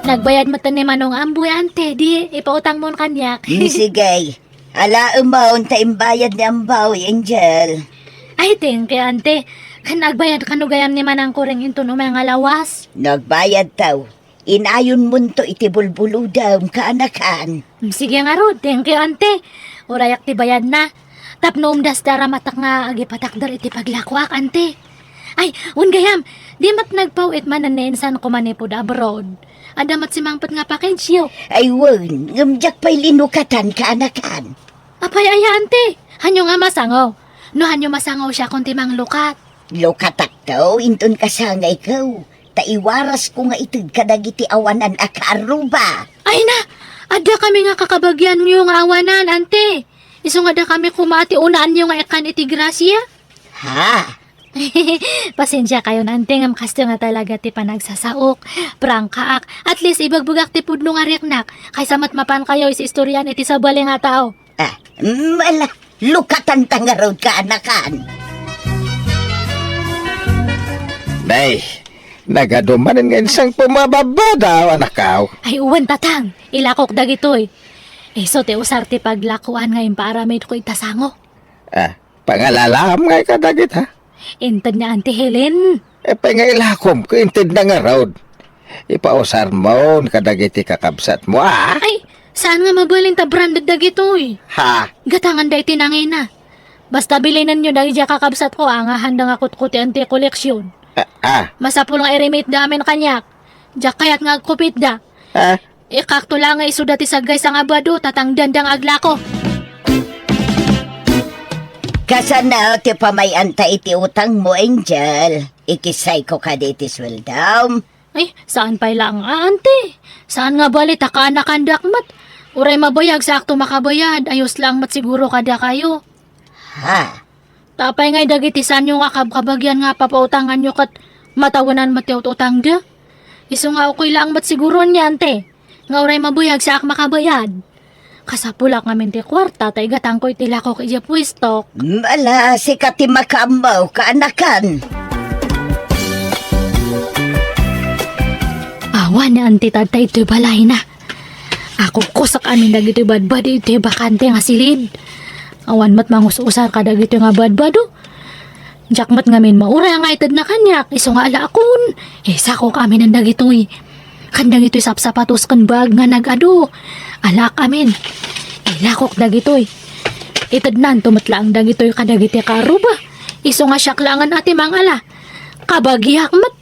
Nagbayad mo ni manong amboy ante. Di, ipautang mo kanyak.
Sige. Ala umaon ta imbayad ni ambaw, Angel.
Ay, thank you, ante. Kan nagbayad kanugayam ni manang kuring into no mga lawas.
Nagbayad taw. Inayon mo to iti bulbulo daw kaanakan.
Sige nga ro, thank you, ante. Urayak ti bayad na. Tapno umdas dara matak nga agipatakdar iti paglakwak, ante. Ay, gayam, di mat nagpawit man na nensan ko manipod abroad. Adamat si mangpat nga pakensyo.
Ay wan, ngamjak pa'y linukatan kaanakan.
Apay aya, ante. Hanyo nga masangaw. No hanyo masangaw siya kung timang lukat.
Lukatak daw, inton kasangay ko. Taiwaras ko nga itid kadagiti awanan akaruba.
Ay na, ada kami nga kakabagyan yung awanan, ante. Iso nga da kami kumati unaan yung nga ikan iti grasya.
Ha?
Pasensya kayo nante ngam kasto nga talaga ti panagsasaok. Prangkaak. At least ibagbugak ti pudno nga riknak. Kaysa matmapan kayo is istoryan iti sabali nga tao.
Mala, lukatan tangarod kaanakan.
Nay, nagadumanan nga isang pumababada, anakaw.
Ay uwan tatang. Ilakok dagitoy. So te usar ti paglakuan ngayon para may ko itasango.
Pangalalam nga kadagit, ha?
Intad na Auntie Helen.
Pangilakom ko, intid na nga road. Ipausar mo, kadagiti kakabsat mo,
Ay, saan nga mabalin ta branded dagitoy?
Ha?
Gatangan da itinangay na. Basta bilinan nyo dahil dya kakabsat ko ang handa nga kutkuti anti koleksyon. Masapul nga i-remate damin kanyak. Dya kaya't nga kupit da. Ikakto lang nga iso dati sa guys ang abado tatangdan dang aglako.
Kasana ti pamayan ta iti utang mo, Angel. Ikisay ko ka diti sweldam.
Ay, saan pa lang, ante? Saan nga balit, akaanak mat? Uray mabayag sa akto makabayad, ayos lang mat siguro kada kayo.
Ha?
Tapay ngay dagitisan yung akabkabagyan nga papautangan nyo kat matawanan matiyot utang da. Iso nga okay lang mat siguro niya, ante. Nga uray mabayag sa ak makabayad. Kasapulak nga mente kwarta, tay gatang ko'y tila ko kaya pwistok.
Mala, si kati makamaw, kaanakan.
Awan na ante tatay ito'y balay na. Ako kusak amin dagito'y badbad ito'y bakante nga silid. Awan mat mangususar ka dagito'y nga badbado. Jakmat ngamin maura nga itad na kanyak, iso nga ala akon. Sako kami ng dagito'y. Kan dagito'y sapsapatos kan bag nga nagado. Ala kamin. Lakok dagito'y. Itad nan tumatlaang dagito'y kadagito'y karuba. Iso nga syaklangan ati mang ala. Kabagyak mat.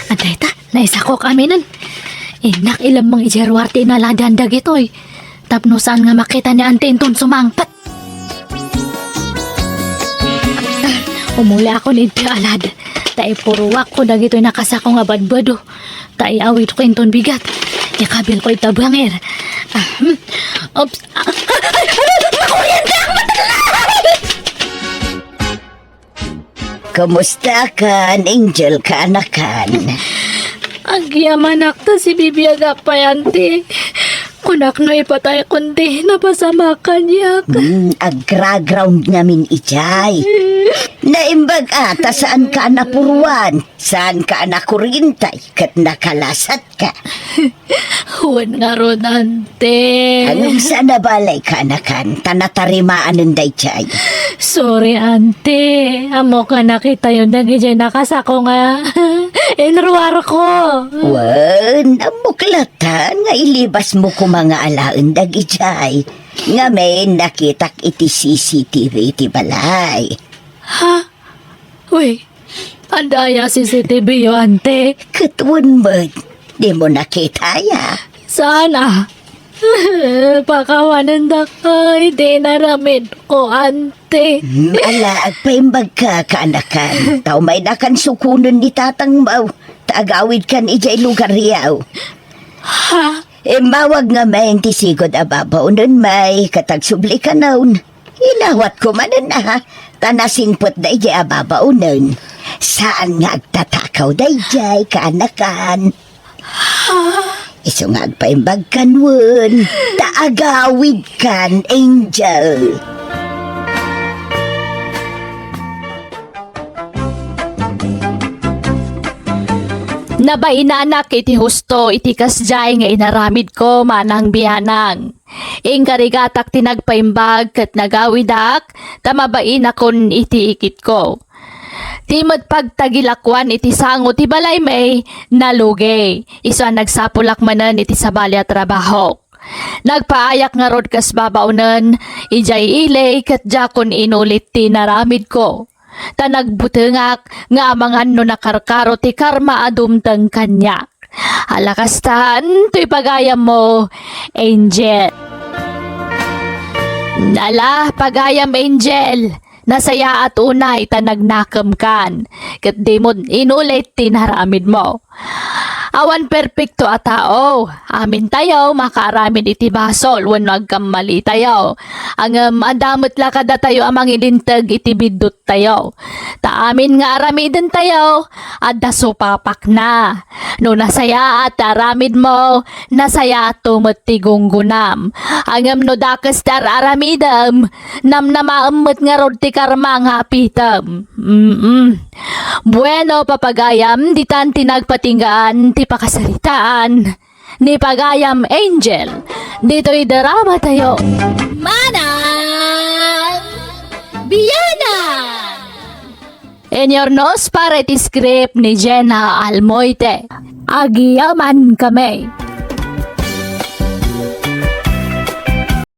Antay ta, naisako kami nun. Inak ilang mga ijerwarte na ladan dagito'y. Tapno saan nga makita ni ante inton sumangpat. Umuli ako ni alad. Tai puruwak ko dagito'y nakasako nga badbado. Tai awit ko inton bigat. Yakabil ko itabanger. Oops.
Kumusta ka, Angel, kaanakan?
Agyaman akta si Bibi Agapay, ante. Kunak no ipatay kundi napasama kanyak.
Agra-ground namin ijay. Naimbag ata saan ka napuruan, saan ka nakurintay, kat nakalasat ka.
Huwag nga ron, ante.
Anong sana balay ka anakan, tanatarimaan ng dayjay.
Sorry, ante. Amo ka nakita yun nagijay nakasako nga. Inruwar ko.
Wan, amuklatan nga ilibas mo ko mga alaon dagijay. Nga may nakitak iti CCTV iti balay.
Ha? Uy, andaya CCTV yo, ante.
Katwan mo, di mo nakita ya.
Sana. Pakawanan da ka, hindi naramid ko, ante.
Ala, agpaimbag ka kaanakan. Tao may nakan sukunon ni tatang mau. Taagawid kan ijay lugar yaw.
Ha?
Mawag nga may tisigod ababaw nun may katagsubli ka naun. Inawat ko manan na, tanasingpot da ijay ababaw nun. Saan nga agtatakaw da ijay kaanakan? Iso nga agpaimbag kan wun. Taagawid kan, Angel.
Nabay na anak iti husto iti kasjay nga inaramid ko manang biyanang. Ing karigatak tinagpaimbag kat nagawidak tamabain akon iti ikit ko. Timod pagtagilakwan iti sango ti balay may nalugay. Isa nagsapulak manan iti sabali at trabaho. Nagpaayak nga rod kas babaunan ijay ilay kat jakon inulit ti naramid ko. Tanagbutengak nga amangan no nakarkaro ti karma adumteng kanyak. Halakastan to'y pagayam mo, Angel. Nala, pagayam Angel. Nasaya at unay tanagnakam kan. Kat di mo inulit tinaramid mo. Awan perpekto a tao. Amin tayo, makaramin iti basol, wan nagkamali tayo. Ang adamot lakada tayo amang ilintag iti bidot tayo. Ta amin nga aramidin tayo, adda supapak na. No nasaya at aramid mo, nasaya at tumatigungunam. Ang no dakas tar aramidam, namnamaamot nga rod ti karma nga apitam. Bueno, papagayam, di tan tinagpatinggaan, ti pakasalitaan ni Pagayam Angel. Dito'y drama tayo. Manang Biyana! In your nose para iti script ni Jenna Almoite. Agiyaman kami.